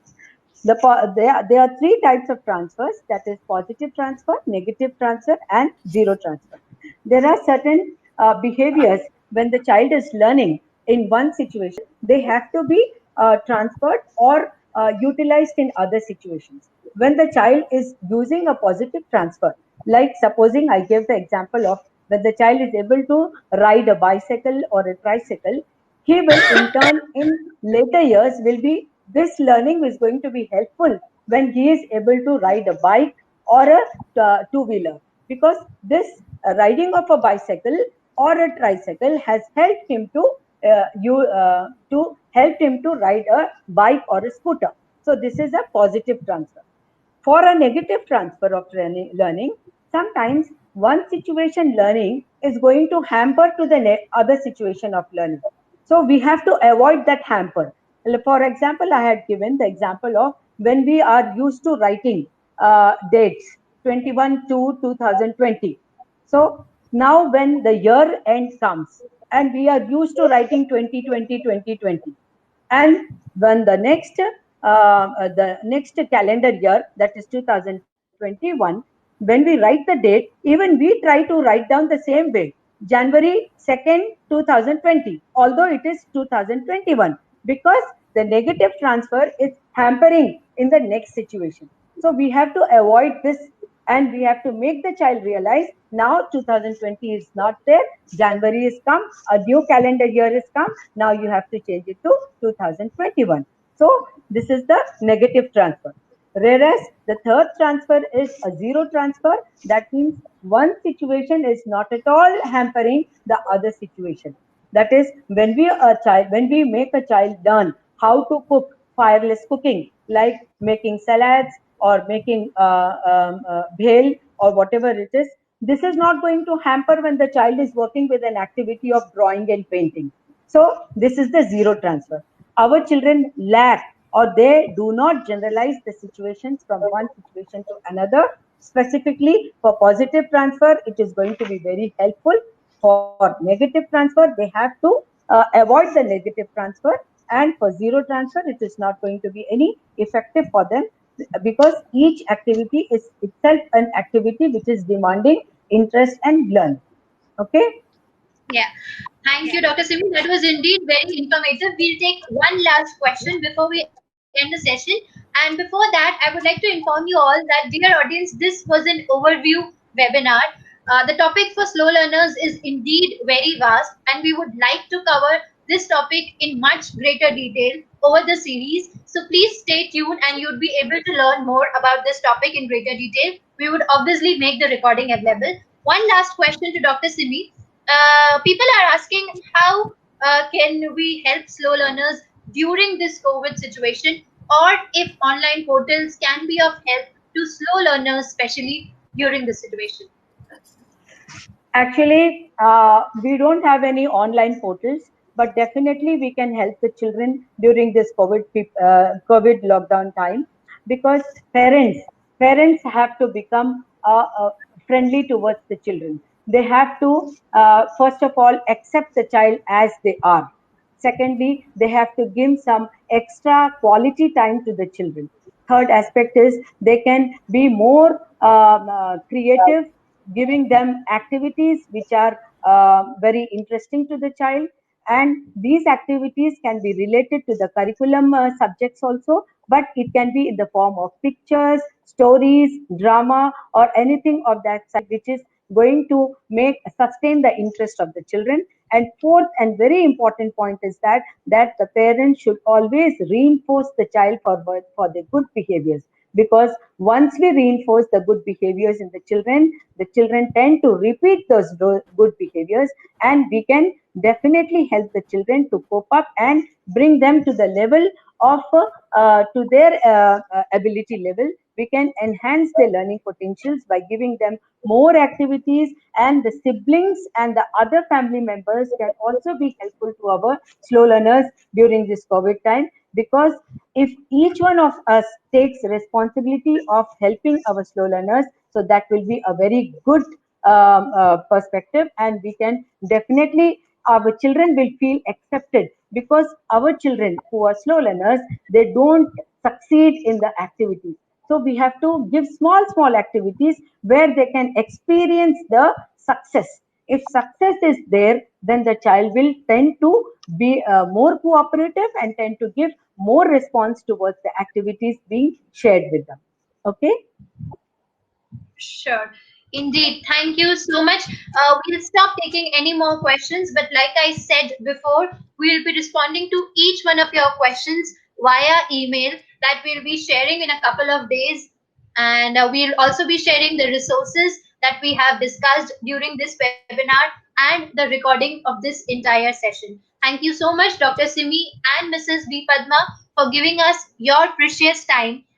There are three types of transfers, that is positive transfer, negative transfer, and zero transfer. There are certain behaviors when the child is learning in one situation, they have to be transferred or utilized in other situations. When the child is using a positive transfer, like supposing I gave the example of when the child is able to ride a bicycle or a tricycle, he will in turn in later years will be, this learning is going to be helpful when he is able to ride a bike or a two-wheeler, because this riding of a bicycle or a tricycle has helped him to ride a bike or a scooter. So this is a positive transfer. For a negative transfer of learning, sometimes one situation learning is going to hamper to the other situation of learning. So we have to avoid that hamper. For example, I had given the example of when we are used to writing dates 21 to 2020. So now when the year end comes and we are used to writing 2020, 2020, and when the next calendar year, that is 2021, when we write the date, even we try to write down the same way, January 2nd, 2020, although it is 2021, because the negative transfer is hampering in the next situation. So we have to avoid this, and we have to make the child realize now 2020 is not there, January is come, a new calendar year is come, now you have to change it to 2021. So this is the negative transfer. Whereas the third transfer is a zero transfer. That means one situation is not at all hampering the other situation. That is, when we make a child learn how to cook fireless cooking, like making salads or making bhel or whatever it is, this is not going to hamper when the child is working with an activity of drawing and painting. So this is the zero transfer. Our children lack, or they do not generalize the situations from one situation to another. Specifically for positive transfer, it is going to be very helpful. For negative transfer, they have to avoid the negative transfer. And for zero transfer, it is not going to be any effective for them, because each activity is itself an activity which is demanding interest and learn. Okay? Yeah. Thank you, Dr. Simi. That was indeed very informative. We'll take one last question before we end the session. And before that, I would like to inform you all that, dear audience, this was an overview webinar. The topic for slow learners is indeed very vast, and we would like to cover this topic in much greater detail over the series. So please stay tuned and you'd be able to learn more about this topic in greater detail. We would obviously make the recording available. One last question to Dr. Simi. People are asking how can we help slow learners during this COVID situation, or if online portals can be of help to slow learners, especially during this situation. Actually, we don't have any online portals, but definitely we can help the children during this COVID lockdown time, because parents have to become friendly towards the children. They have to first of all accept the child as they are. Secondly, they have to give some extra quality time to the children. third aspect is they can be more creative, giving them activities which are very interesting to the child. And these activities can be related to the curriculum subjects also, but it can be in the form of pictures, stories, drama, or anything of that side which is going to make sustain the interest of the children. And fourth and very important point is that the parents should always reinforce the child for the good behaviors, because once we reinforce the good behaviors in the children tend to repeat those good behaviors, and we can definitely help the children to cope up and bring them to the level of to their ability level. We can enhance their learning potentials by giving them more activities, and the siblings and the other family members can also be helpful to our slow learners during this COVID time, because if each one of us takes responsibility of helping our slow learners, so that will be a very good perspective, and we can definitely, our children will feel accepted, because our children who are slow learners, they don't succeed in the activities. So we have to give small activities where they can experience the success. If success is there, then the child will tend to be more cooperative and tend to give more response towards the activities being shared with them. Okay. Sure. Indeed. Thank you so much. We'll stop taking any more questions, but like I said before, we'll be responding to each one of your questions via email that we'll be sharing in a couple of days. And we'll also be sharing the resources that we have discussed during this webinar and the recording of this entire session. Thank you so much, Dr. Simi and Mrs. V. Padma, for giving us your precious time